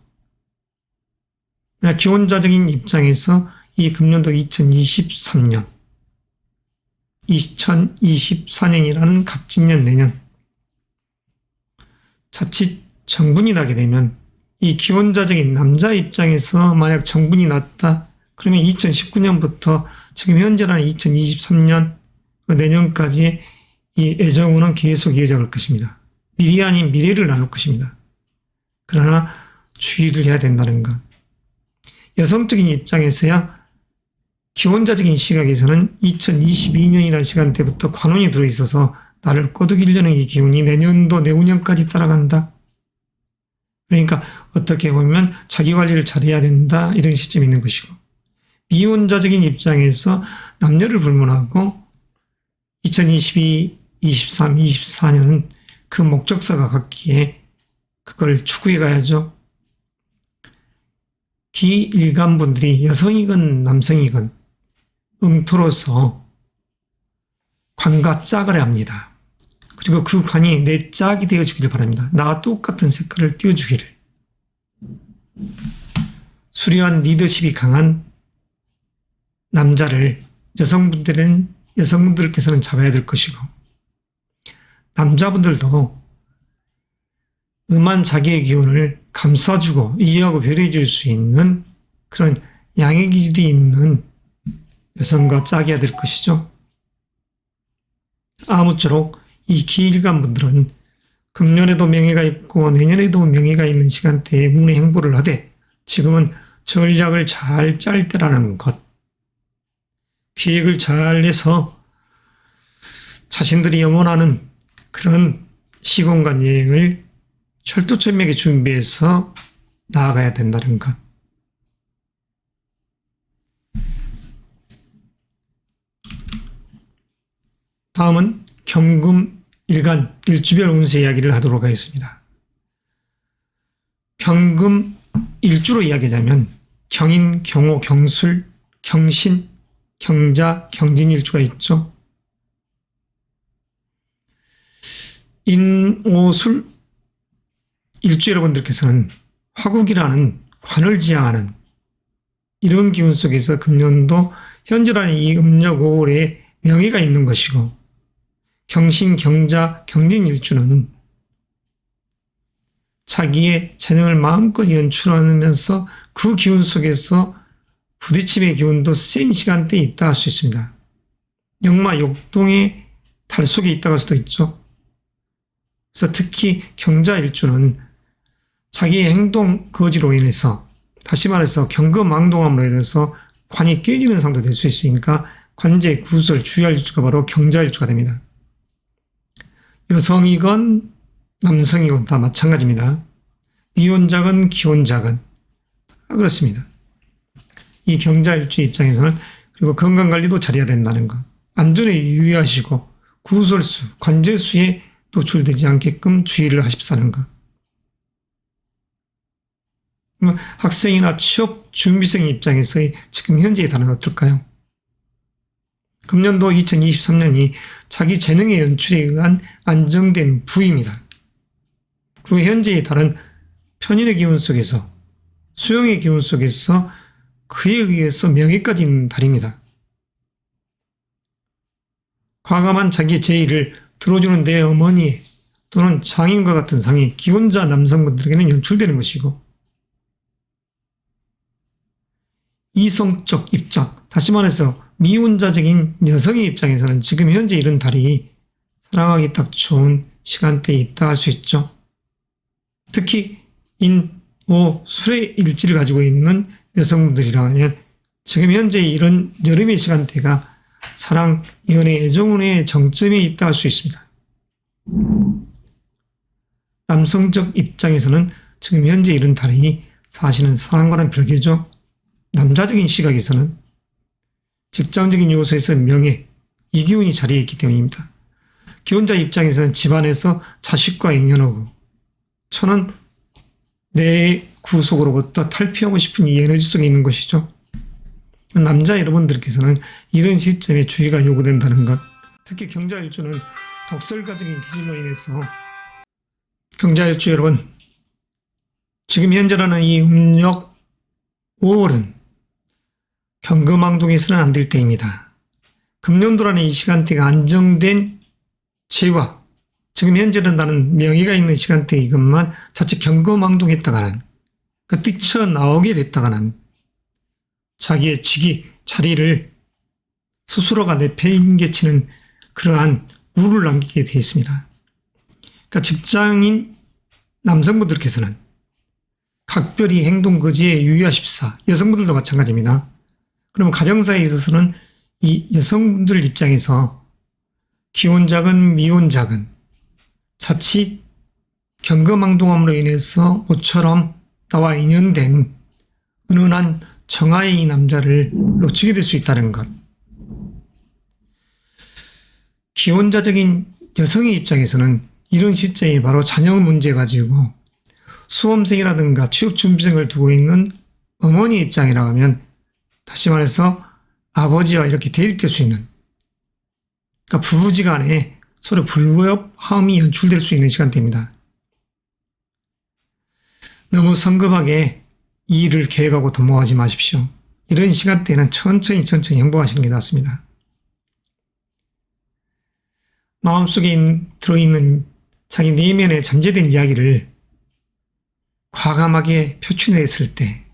기혼자적인 입장에서 이 금년도 2024년이라는 갑진년 내년 자칫 정분이 나게 되면 이 기혼자적인 남자 입장에서 만약 정분이 났다 그러면 2019년부터 지금 현재라는 2023년 내년까지의 이 애정운은 계속 이어져갈 것입니다. 미리 아닌 미래를 나눌 것입니다. 그러나 주의를 해야 된다는 것. 여성적인 입장에서야 기혼자적인 시각에서는 2022년이라는 시간대부터 관운이 들어있어서 나를 꼬드기려는 이 기운이 내년도 내후년까지 따라간다. 그러니까 어떻게 보면 자기 관리를 잘해야 된다 이런 시점이 있는 것이고 미혼자적인 입장에서 남녀를 불문하고 2022, 23, 24년은 그 목적사가 같기에 그걸 추구해 가야죠. 기일간분들이 여성이건 남성이건 음토로서 관과 짝을 합니다. 그리고 그 관이 내 짝이 되어주기를 바랍니다. 나와 똑같은 색깔을 띄워주기를. 수려한 리더십이 강한 남자를 여성분들께서는 잡아야 될 것이고 남자분들도 음한 자기의 기운을 감싸주고 이해하고 배려해줄 수 있는 그런 양의 기질이 있는 여성과 짝이어야 될 것이죠. 아무쪼록 이 기일간 분들은 금년에도 명예가 있고 내년에도 명예가 있는 시간대에 운의 행보를 하되 지금은 전략을 잘 짤 때라는 것. 계획을 잘 내서 자신들이 염원하는 그런 시공간 여행을 철두철미하게 준비해서 나아가야 된다는 것. 다음은 경금 일간 일주별 운세 이야기를 하도록 하겠습니다. 경금 일주로 이야기하자면 경인, 경호, 경술, 경신, 경자, 경진 일주가 있죠. 인오술 일주 여러분들께서는 화국이라는 관을 지향하는 이런 기운 속에서 금년도 현재라는 이 음력 5월에 명예가 있는 것이고 경신, 경자, 경진 일주는 자기의 재능을 마음껏 연출하면서 그 기운 속에서 부딪힘의 기운도 센 시간대에 있다 할 수 있습니다. 역마 역동의 달 속에 있다고 할 수도 있죠. 그래서 특히 경자일주는 자기의 행동 거지로 인해서, 다시 말해서 경거망동함으로 인해서 관이 깨지는 상도 될 수 있으니까 관제 구설 주의할 일주가 바로 경자일주가 됩니다. 여성이건 남성이건 다 마찬가지입니다. 미혼자건 기혼자건 다 그렇습니다. 이 경자일주 입장에서는, 그리고 건강관리도 잘해야 된다는 것, 안전에 유의하시고 구설수, 관제수에 노출되지 않게끔 주의를 하십사는 것. 학생이나 취업 준비생 입장에서의 지금 현재의 달은 어떨까요? 금년도 2023년이 자기 재능의 연출에 의한 안정된 부입니다. 그리고 현재의 달은 편인의 기운 속에서, 수용의 기운 속에서 그에 의해서 명예까지 있는 달입니다. 과감한 자기의 제의를 들어주는 내 어머니 또는 장인과 같은 상이 기혼자 남성분들에게는 연출되는 것이고, 이성적 입장, 다시 말해서 미혼자적인 여성의 입장에서는 지금 현재 이런 달이 사랑하기 딱 좋은 시간대에 있다 할 수 있죠. 특히 인, 오, 술의 일지를 가지고 있는 여성분들이라면 지금 현재 이런 여름의 시간대가 사랑, 연애, 애정운의 정점에 있다 할 수 있습니다. 남성적 입장에서는 지금 현재 이런 달이 사실은 사랑과는 별개죠. 남자적인 시각에서는 직장적인 요소에서 명예, 이 기운이 자리에 있기 때문입니다. 기혼자 입장에서는 집안에서 자식과 인연하고 저는 내 구속으로부터 탈피하고 싶은 이 에너지 속에 있는 것이죠. 남자 여러분들께서는 이런 시점에 주의가 요구된다는 것, 특히 경자일주는 독설가적인 기질로 인해서, 경자일주 여러분, 지금 현재라는 이 음력 5월은 경거망동해서는 안 될 때입니다. 금년도라는 이 시간대가 안정된 재화, 지금 현재는 나는 명예가 있는 시간대이건만 자칫 경거망동했다가는, 그 뛰쳐나오게 됐다가는 자기의 직위, 자리를 스스로가 내팽개치는 그러한 우를 남기게 되어 있습니다. 그러니까 직장인 남성분들께서는 각별히 행동거지에 유의하십사. 여성분들도 마찬가지입니다. 그러면 가정사에 있어서는 이 여성분들 입장에서 기혼자건 미혼자건 자칫 경거망동함으로 인해서 모처럼 나와 인연된 은은한 정아의 이 남자를 놓치게 될 수 있다는 것. 기혼자적인 여성의 입장에서는 이런 시점이 바로 자녀 문제 가지고 수험생이라든가 취업준비생을 두고 있는 어머니 입장이라고 하면, 다시 말해서 아버지와 이렇게 대립될 수 있는, 그러니까 부부지간에 서로 불협화음이 연출될 수 있는 시간대입니다. 너무 성급하게 이 일을 계획하고 도모하지 마십시오. 이런 시간대에는 천천히 행동하시는 게 낫습니다. 마음속에 들어있는 자기 내면에 잠재된 이야기를 과감하게 표출했을 때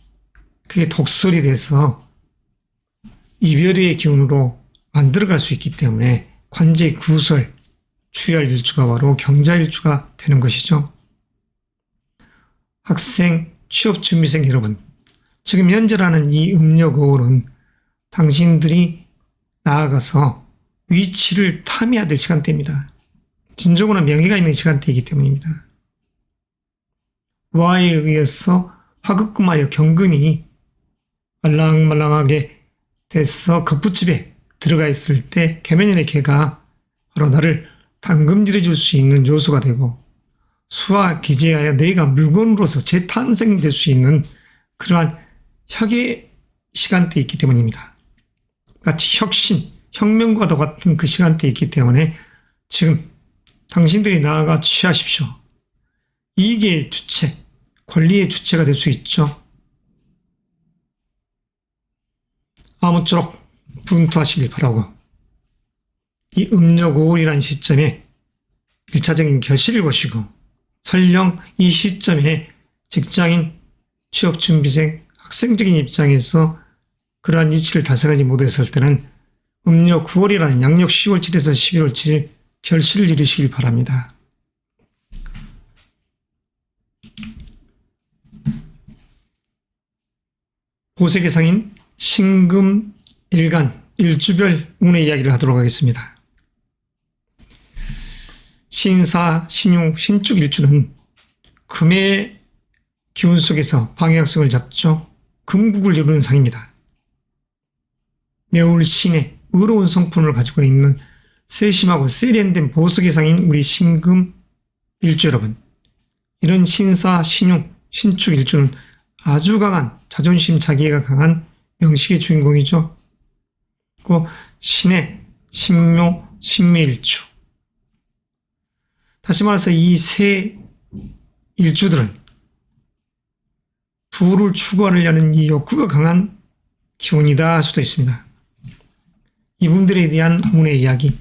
그게 독설이 돼서 이별의 기운으로 만들어갈 수 있기 때문에 관제 구설, 주의할 일주가 바로 경자일주가 되는 것이죠. 학생, 취업준비생 여러분, 지금 현재라는 이 음력 5월은 당신들이 나아가서 위치를 탐해야 될 시간대입니다. 진정으로 명예가 있는 시간대이기 때문입니다. 와에 의해서 화급금하여 경금이 말랑말랑하게 돼서 급부집에 들어가 있을 때 개면연의 개가 바로 나를 당금질해 줄 수 있는 요소가 되고, 수와 기재하여 내가 물건으로서 재탄생될 수 있는 그러한 혁의 시간대에 있기 때문입니다. 마치 혁신, 혁명과도 같은 그 시간대에 있기 때문에 지금 당신들이 나아가 취하십시오. 이익의 주체, 권리의 주체가 될 수 있죠. 아무쪼록 분투하시길 바라고, 이 음력 5월이라는 시점에 1차적인 결실을 보시고, 설령 이 시점에 직장인, 취업준비생, 학생적인 입장에서 그러한 이치를 달성하지 못했을 때는 음력 9월이라는 양력 10월 7일에서 11월 7일 결실을 이루시길 바랍니다. 보석의 상인 신금 일간 일주별 운의 이야기를 하도록 하겠습니다. 신사, 신유, 신축 일주는 금의 기운 속에서 방향성을 잡죠. 금국을 이루는 상입니다. 매울 신의 의로운 성품을 가지고 있는 세심하고 세련된 보석의 상인 우리 신금 일주 여러분, 이런 신사, 신유, 신축 일주는 아주 강한 자존심, 자기애가 강한 명식의 주인공이죠. 그 신의 신묘, 신매일주. 다시 말해서 이 세 일주들은 부를 추구하려는 이 욕구가 강한 기운이다 할 수도 있습니다. 이분들에 대한 운의 이야기.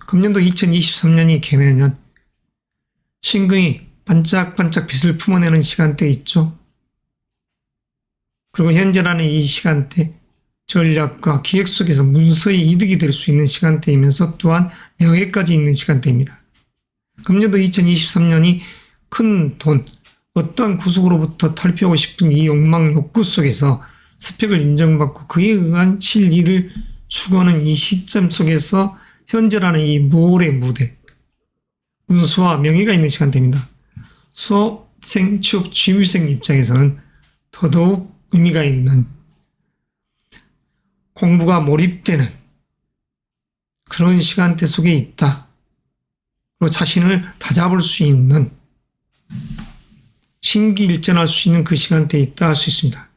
금년도 2023년이 개묘년, 신금이 반짝반짝 빛을 품어내는 시간대 있죠. 그리고 현재라는 이 시간대, 전략과 기획 속에서 문서의 이득이 될 수 있는 시간대이면서 또한 명예까지 있는 시간대입니다. 금년도 2023년이 큰 돈, 어떠한 구속으로부터 탈피하고 싶은 이 욕망, 욕구 속에서 스펙을 인정받고 그에 의한 실리를 추구하는 이 시점 속에서 현재라는 이 무월의 무대, 운수와 명예가 있는 시간대입니다. 수업, 생, 취업, 취미생 입장에서는 더더욱 의미가 있는 공부가 몰입되는 그런 시간대 속에 있다. 그리고 자신을 다잡을 수 있는 신기일전할 수 있는 그 시간대에 있다 할 수 있습니다.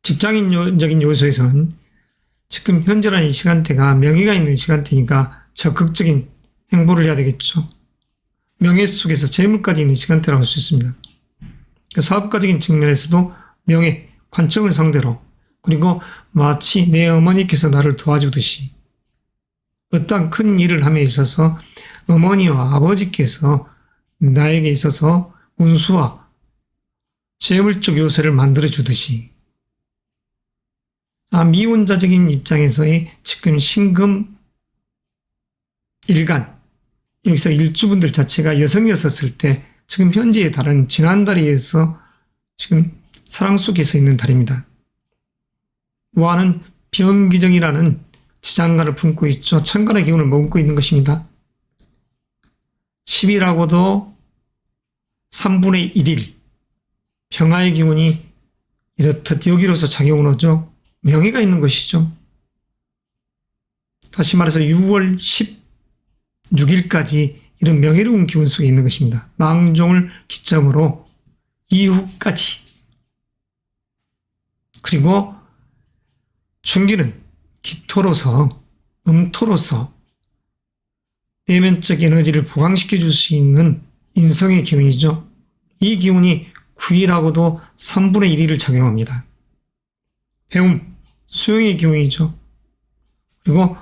직장인적인 요소에서는 지금 현재라는 이 시간대가 명예가 있는 시간대니까 적극적인 행보를 해야 되겠죠. 명예 속에서 재물까지 있는 시간대라고 할 수 있습니다. 사업가적인 측면에서도 명예, 관청을 상대로, 그리고 마치 내 어머니께서 나를 도와주듯이 어떤 큰 일을 함에 있어서 어머니와 아버지께서 나에게 있어서 운수와 재물적 요소를 만들어주듯이, 미혼자적인 입장에서의 지금 신금 일간, 여기서 일주분들 자체가 여성이었을 때 지금 현재의 달은 지난달에서 지금 사랑 속에서 있는 달입니다. 와는 병기정이라는 지장간을 품고 있죠. 천간의 기운을 머금고 있는 것입니다. 10이라고도 3분의 1일 평화의 기운이 이렇듯 여기로서 작용을 하죠. 명예가 있는 것이죠. 다시 말해서 6월 16일까지 이런 명예로운 기운 속에 있는 것입니다. 망종을 기점으로 이후까지. 그리고 중기는 기토로서, 음토로서 내면적 에너지를 보강시켜 줄 수 있는 인성의 기운이죠. 이 기운이 9일하고도 3분의 1일을 작용합니다. 배움, 수용의 기운이죠. 그리고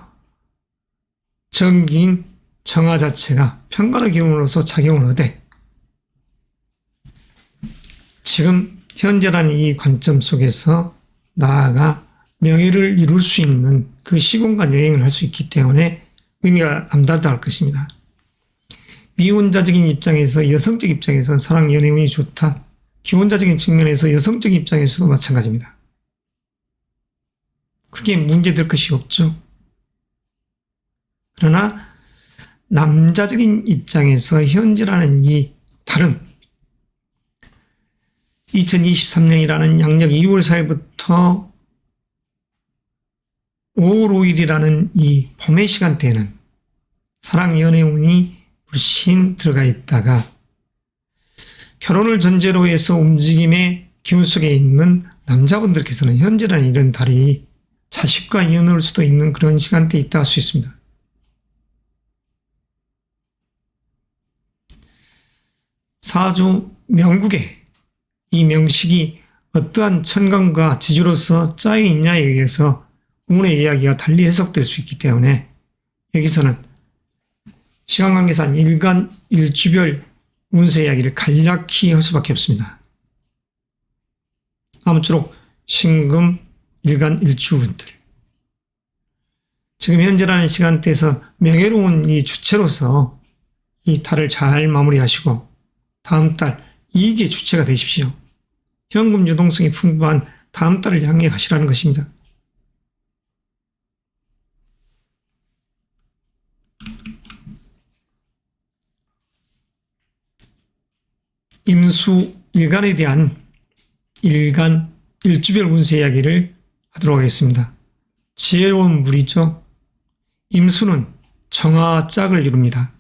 정기인 정화 자체가 편간의 기운으로서 작용을 하되, 지금 현재라는 이 관점 속에서 나아가 명예를 이룰 수 있는 그 시공간 여행을 할 수 있기 때문에 의미가 남다르다 할 것입니다. 미혼자적인 입장에서, 여성적 입장에서 사랑 연애운이 좋다. 기혼자적인 측면에서 여성적 입장에서도 마찬가지입니다. 크게 문제될 것이 없죠. 그러나 남자적인 입장에서 현재라는 이 달은 2023년이라는 양력 2월 4일부터 5월 5일이라는 이 봄의 시간대에는 사랑 연애운이 물씬 들어가 있다가 결혼을 전제로 해서 움직임의 기운 속에 있는 남자분들께서는 현재라는 이런 달이 자식과 이어놓을 수도 있는 그런 시간대에 있다 할 수 있습니다. 사주 명국에 이 명식이 어떠한 천간과 지주로서 짜여 있냐에 의해서 운의 이야기가 달리 해석될 수 있기 때문에 여기서는 시간 관계상 일간, 일주별 운세 이야기를 간략히 할 수밖에 없습니다. 아무쪼록 신금, 일간, 일주분들, 지금 현재라는 시간대에서 명예로운 이 주체로서 이 달을 잘 마무리하시고 다음 달 이익의 주체가 되십시오. 현금 유동성이 풍부한 다음 달을 향해 가시라는 것입니다. 임수 일간에 대한 일간 일주별 운세 이야기를 하도록 하겠습니다. 지혜로운 물이죠. 임수는 정화 짝을 이룹니다.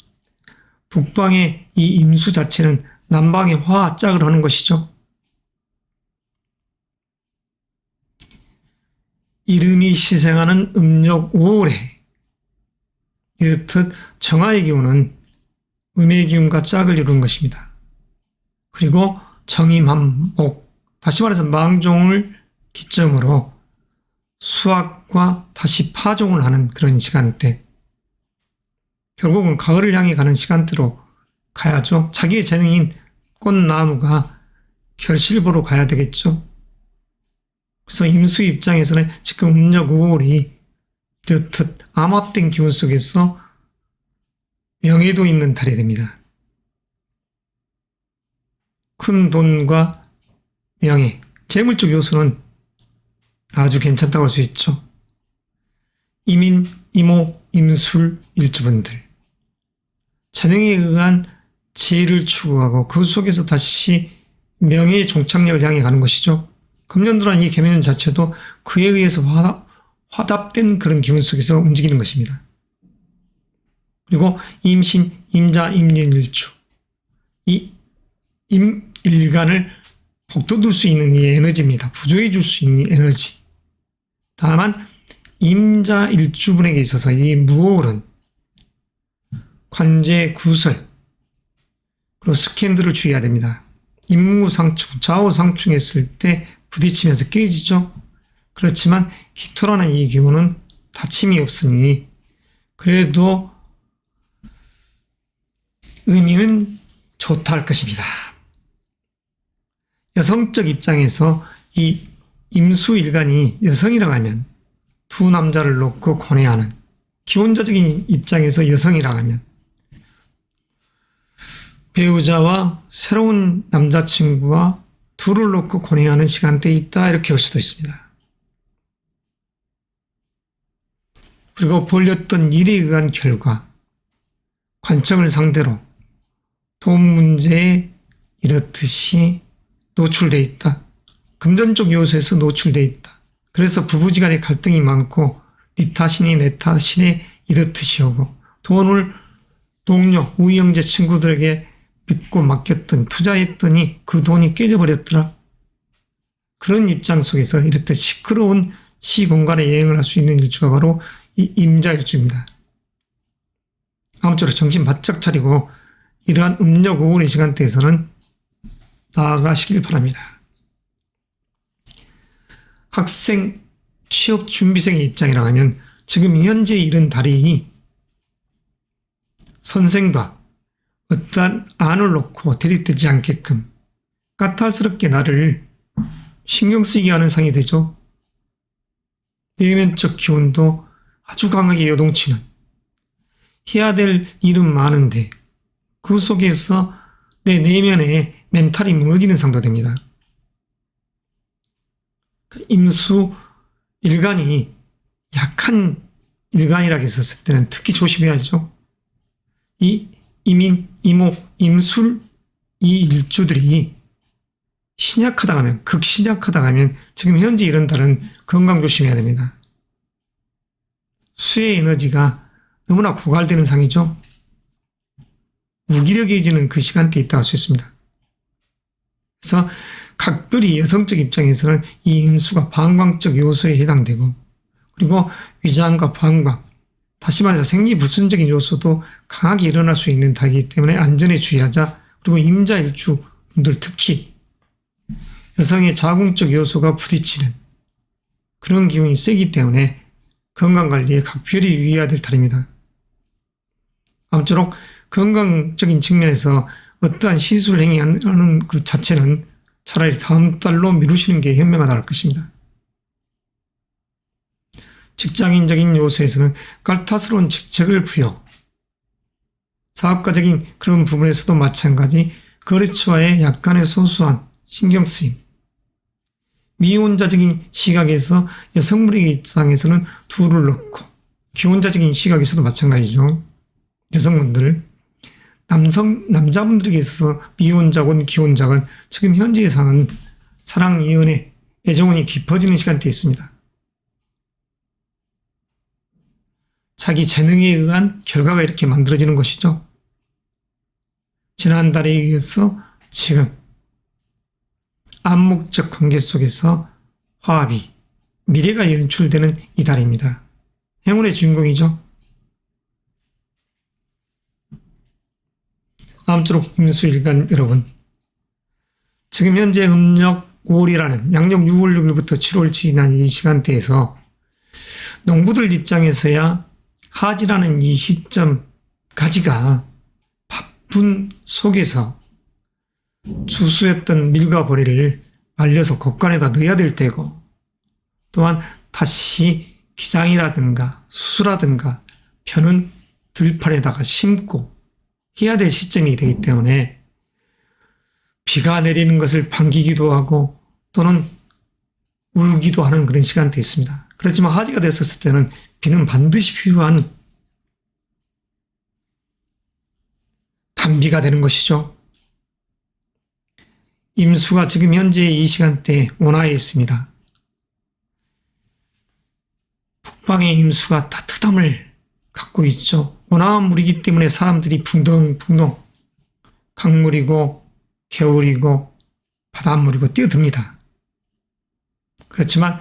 북방의 이 임수 자체는 남방의 화 짝을 하는 것이죠. 이름이 시생하는 음력 5월에 이렇듯 정화의 기운은 음의 기운과 짝을 이루는 것입니다. 그리고 정임합목, 다시 말해서 망종을 기점으로 수확과 다시 파종을 하는 그런 시간대, 결국은 가을을 향해 가는 시간대로 가야죠. 자기의 재능인 꽃나무가 결실보러 가야 되겠죠. 그래서 임수 입장에서는 지금 음력 5월이 이렇듯 암합된 기운 속에서 명예도 있는 달이 됩니다. 큰 돈과 명예, 재물적 요소는 아주 괜찮다고 할 수 있죠. 이민, 이모, 임술, 일주분들. 재능에 의한 지혜를 추구하고 그 속에서 다시 명예의 종착역을 향해 가는 것이죠. 금년도란 이 개묘년 자체도 그에 의해서 화답된 그런 기운 속에서 움직이는 것입니다. 그리고 임신, 임자, 임진일주. 이 임일간을 복돋을 수 있는 이 에너지입니다. 부조해 줄 수 있는 에너지. 다만 임자 일주분에게 있어서 이 무월은 관제, 구설, 그리고 스캔들을 주의해야 됩니다. 임무상충, 좌우상충했을 때 부딪히면서 깨지죠. 그렇지만 기토라는 이 기운은 다침이 없으니 그래도 의미는 좋다 할 것입니다. 여성적 입장에서 이 임수일간이 여성이라고 하면 두 남자를 놓고 고뇌하는, 기혼자적인 입장에서 여성이라고 하면 배우자와 새로운 남자친구와 둘을 놓고 고뇌하는 시간대에 있다, 이렇게 볼 수도 있습니다. 그리고 벌렸던 일에 의한 결과, 관청을 상대로 돈 문제에 이렇듯이 노출되어 있다. 금전적 요소에서 노출되어 있다. 그래서 부부지간의 갈등이 많고 네 탓이니 내 탓이니 이렇듯이 오고, 돈을 동료, 우형제 친구들에게 믿고 맡겼던, 투자했더니 그 돈이 깨져버렸더라. 그런 입장 속에서 이렇듯 시끄러운 시공간에 여행을 할 수 있는 일주가 바로 이 임자일주입니다. 아무쪼록 정신 바짝 차리고 이러한 음력 5월의 시간대에서는 나아가시길 바랍니다. 학생, 취업 준비생의 입장이라 하면 지금 현재 이런 달이 선생과 어떠한 안을 놓고 대립되지 않게끔 까탈스럽게 나를 신경 쓰게 하는 상이 되죠. 내면적 기운도 아주 강하게 요동치는, 해야 될 일은 많은데 그 속에서 내 내면에 멘탈이 무너지는 상도 됩니다. 임수 일간이 약한 일간이라고 했었을 때는 특히 조심해야죠. 이 임인, 이목, 임술 이 일주들이 신약하다 하면, 극신약하다 하면 지금 현재 이런 달은 건강 조심해야 됩니다. 수의 에너지가 너무나 고갈되는 상이죠. 무기력해지는 그 시간대에 있다고 할 수 있습니다. 그래서 각별히 여성적 입장에서는 이 임수가 방광적 요소에 해당되고, 그리고 위장과 방광, 다시 말해서 생리불순적인 요소도 강하게 일어날 수 있는 달이기 때문에 안전에 주의하자. 그리고 임자일주 분들 특히 여성의 자궁적 요소가 부딪히는 그런 기운이 세기 때문에 건강관리에 각별히 유의해야 될 달입니다. 아무쪼록 건강적인 측면에서 어떠한 시술을 행위하는 그 자체는 차라리 다음 달로 미루시는 게 현명하다 할 것입니다. 직장인적인 요소에서는 까탈스러운 직책을 부여, 사업가적인 그런 부분에서도 마찬가지 거래처와의 약간의 소소한 신경쓰임, 미혼자적인 시각에서 여성분의 입장에서는 둘을 넣고, 기혼자적인 시각에서도 마찬가지죠. 여성분들. 남자분들에게 있어서 미혼자건 기혼자건 지금 현재에서는 사랑, 연애, 애정운이 깊어지는 시간대에 있습니다. 자기 재능에 의한 결과가 이렇게 만들어지는 것이죠. 지난달에 의해서 지금 암묵적 관계 속에서 화합이, 미래가 연출되는 이 달입니다. 행운의 주인공이죠. 아무쪼록 임수일간 여러분, 지금 현재 음력 5월이라는 양력 6월 6일부터 7월 7일 지난 이 시간대에서 농부들 입장에서야 하지라는 이 시점까지가 바쁜 속에서 주수했던 밀과 보리를 말려서 곡간에다 넣어야 될 때고, 또한 다시 기장이라든가 수수라든가 벼는 들판에다가 심고 해야 될 시점이 되기 때문에 비가 내리는 것을 반기기도 하고 또는 울기도 하는 그런 시간대에 있습니다. 그렇지만 하지가 됐었을 때는 비는 반드시 필요한 단비가 되는 것이죠. 임수가 지금 현재 이 시간대에 원화에 있습니다. 북방의 임수가 따뜻함을 갖고 있죠. 원화한 물이기 때문에 사람들이 붕덩붕덩 강물이고 겨울이고 바닷물이고 뛰어듭니다. 그렇지만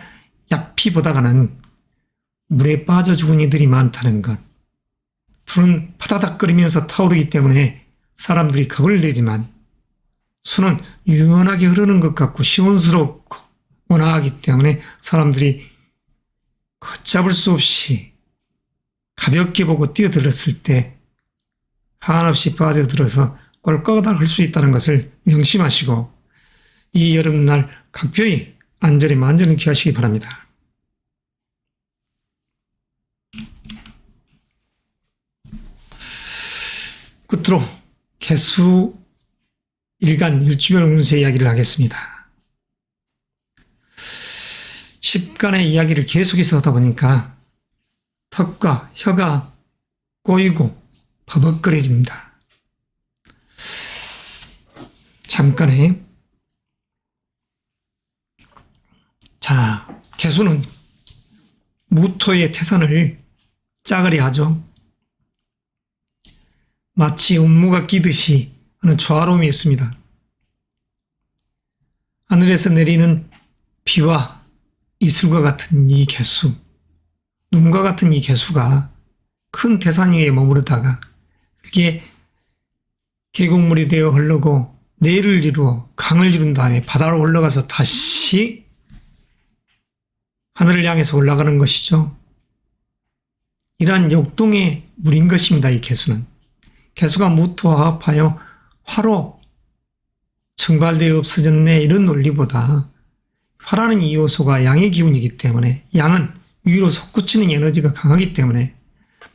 야피보다가는 물에 빠져 죽은 이들이 많다는 것. 불은 파다닥거리면서 타오르기 때문에 사람들이 겁을 내지만 수는 유연하게 흐르는 것 같고 시원스럽고 온화하기 때문에 사람들이 걷잡을 수 없이 가볍게 보고 뛰어들었을 때 한없이 빠져들어서 꼴까닥 할 수 있다는 것을 명심하시고 이 여름날 각별히 안전에 만전을 기하시기 바랍니다. 끝으로 개수 일간 일주별 운세 이야기를 하겠습니다. 10간의 이야기를 계속해서 하다 보니까 턱과 혀가 꼬이고 버벅거려집니다. 잠깐에 자, 개수는 무토의 태산을 짜그리 하죠. 마치 운무가 끼듯이 하는 조화로움이 있습니다. 하늘에서 내리는 비와 이슬과 같은 이 개수, 눈과 같은 이 개수가 큰 태산 위에 머무르다가 그게 계곡물이 되어 흐르고 내를 이루어 강을 이룬 다음에 바다로 올라가서 다시 하늘을 향해서 올라가는 것이죠. 이러한 역동의 물인 것입니다. 이 개수는. 개수가 무토와 합하여 화로 증발되어 없어졌네 이런 논리보다 화라는 이 요소가 양의 기운이기 때문에 양은 위로 솟구치는 에너지가 강하기 때문에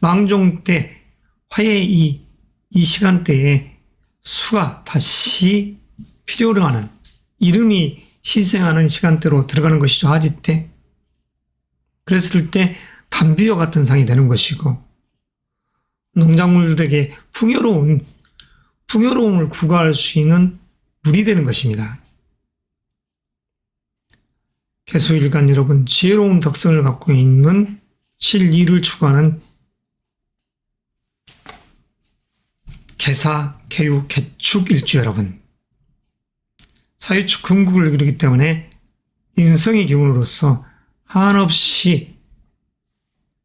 망종 때 화의 이 시간대에 수가 다시 필요로 하는 이름이 시생하는 시간대로 들어가는 것이죠. 하지 때. 그랬을 때 단비와 같은 상이 되는 것이고 농작물들에게 풍요로움을 구가할 수 있는 물이 되는 것입니다. 개수일간 여러분, 지혜로운 덕성을 갖고 있는 실이를 추구하는 개사, 개유, 개축 일주 여러분, 사유축 금국을 이루기 때문에 인성의 기운으로서 한없이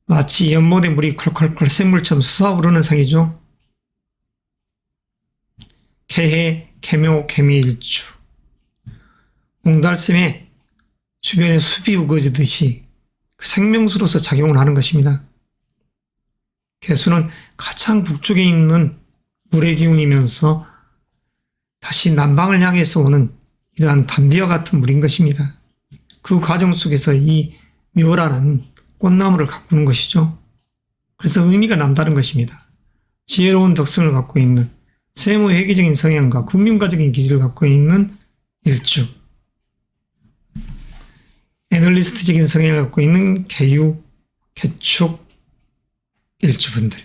마치 연못의 물이 콸콸콸 샘물처럼 솟아오르는 상이죠. 개해, 개묘, 개미일주. 옹달샘에 주변에 숲이 우거지듯이 그 생명수로서 작용을 하는 것입니다. 개수는 가장 북쪽에 있는 물의 기운이면서 다시 남방을 향해서 오는 이러한 단비와 같은 물인 것입니다. 그 과정 속에서 이 묘라는 꽃나무를 가꾸는 것이죠. 그래서 의미가 남다른 것입니다. 지혜로운 덕성을 갖고 있는 세무 회계적인 성향과 국민가적인 기질을 갖고 있는 일주. 애널리스트적인 성향을 갖고 있는 개유, 개축, 일주분들.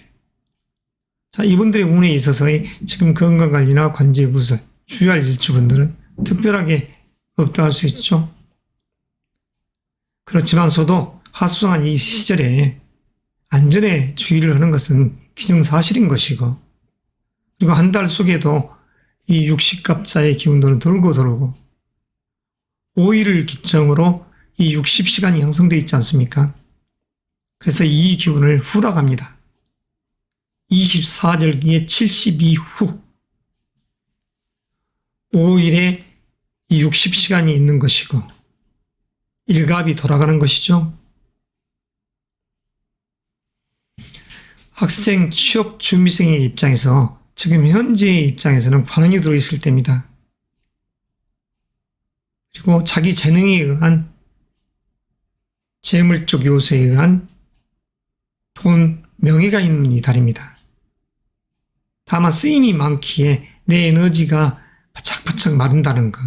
자, 이분들의 운에 있어서의 지금 건강관리나 관제구설, 주의할 일주분들은 특별하게 없다 할 수 있죠. 그렇지만서도 하수성한 이 시절에 안전에 주의를 하는 것은 기정사실인 것이고, 그리고 한 달 속에도 이 육식갑자의 기운도는 돌고 5일을 기점으로 이 60시간이 형성되어 있지 않습니까? 그래서 이 기운을 후락합니다. 24절기의 72후 5일에 이 60시간이 있는 것이고 일갑이 돌아가는 것이죠. 학생, 취업, 준비생의 입장에서 지금 현재의 입장에서는 관원이 들어있을 때입니다. 그리고 자기 재능에 의한 재물적 요소에 의한 돈, 명예가 있는 이 달입니다. 다만 쓰임이 많기에 내 에너지가 바짝바짝 마른다는 것.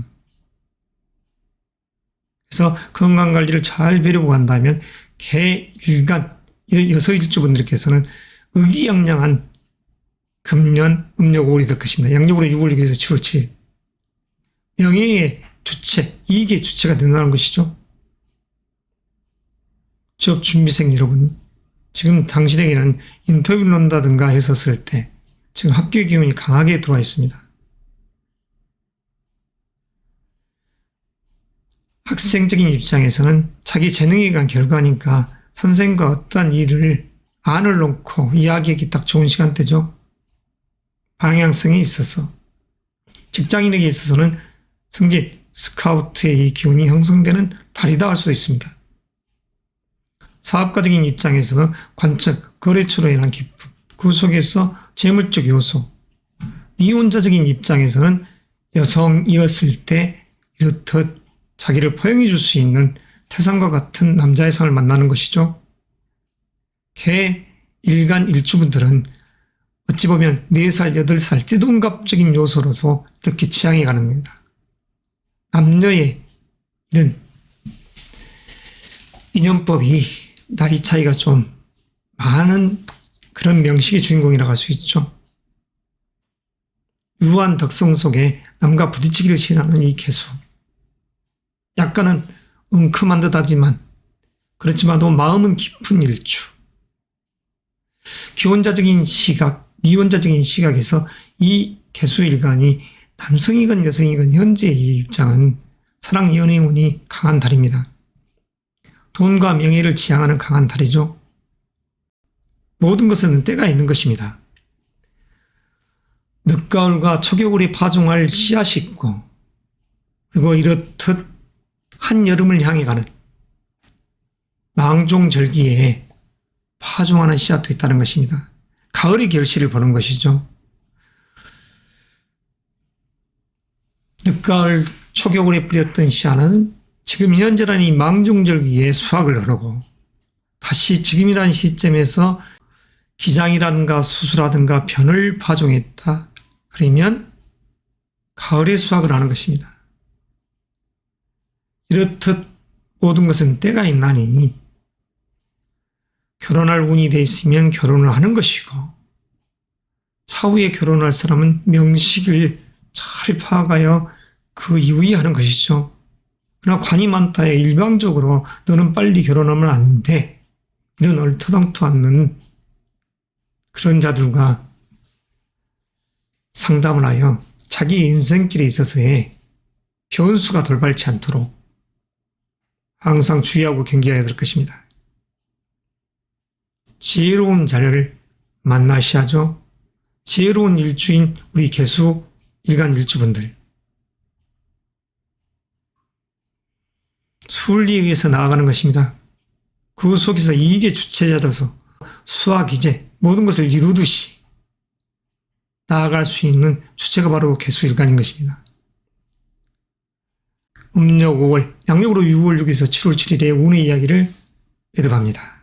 그래서 건강관리를 잘 배려보고 한다면 개, 일간, 여서일주분들께서는 의기양양한 금년, 음력 5월이 될 것입니다. 양력으로 6월 6일에서 7월 7일. 명예의 주체, 이익의 주체가 된다는 것이죠. 취업 준비생 여러분, 지금 당신에게는 인터뷰를 한다든가 했었을 때 지금 학교의 기운이 강하게 들어와 있습니다. 학생적인 입장에서는 자기 재능에 의한 결과니까 선생과 어떠한 일을 안을 놓고 이야기하기 딱 좋은 시간대죠. 방향성에 있어서. 직장인에게 있어서는 승진, 스카우트의 이 기운이 형성되는 달이다 할 수도 있습니다. 사업가적인 입장에서는 관측, 거래처로 인한 기쁨, 그 속에서 재물적 요소, 미혼자적인 입장에서는 여성이었을 때 이렇듯 자기를 포용해 줄 수 있는 태산과 같은 남자의 상을 만나는 것이죠. 개, 일간, 일주분들은 어찌 보면 4살, 8살 띠동갑적인 요소로서 이렇게 취향이 가능합니다. 남녀의 이런 인연법이 나이 차이가 좀 많은 그런 명식의 주인공이라고 할 수 있죠. 유한 덕성 속에 남과 부딪히기를 싫어하는 이 개수. 약간은 웅큼한 듯하지만 그렇지만도 마음은 깊은 일주. 기혼자적인 시각, 미혼자적인 시각에서 이 개수일간이 남성이건 여성이건 현재의 이 입장은 사랑 연애 운이 강한 달입니다. 돈과 명예를 지향하는 강한 달이죠. 모든 것은 때가 있는 것입니다. 늦가을과 초겨울에 파종할 씨앗이 있고 그리고 이렇듯 한여름을 향해 가는 망종절기에 파종하는 씨앗도 있다는 것입니다. 가을의 결실을 보는 것이죠. 늦가을 초겨울에 뿌렸던 씨앗은 지금 현재라는 이 망종절기에 수확을 하려고 다시 지금이라는 시점에서 기장이라든가 수수라든가 변을 파종했다. 그러면 가을에 수확을 하는 것입니다. 이렇듯 모든 것은 때가 있나니 결혼할 운이 돼 있으면 결혼을 하는 것이고 차후에 결혼할 사람은 명식을 잘 파악하여 그 이후에 하는 것이죠. 그러나 관이 많다에 일방적으로 너는 빨리 결혼하면 안 돼. 이런 얼토당토 않는 그런 자들과 상담을 하여 자기 인생길에 있어서의 변수가 돌발치 않도록 항상 주의하고 경계해야 될 것입니다. 지혜로운 자를 만나셔야죠. 지혜로운 일주인 우리 개수 일간 일주분들. 순리에 의해서 나아가는 것입니다. 그 속에서 이익의 주체자로서 수와 기재 모든 것을 이루듯이 나아갈 수 있는 주체가 바로 개수일간인 것입니다. 음력 5월, 양력으로 6월 6일에서 7월 7일의 운의 이야기를 매듭합니다.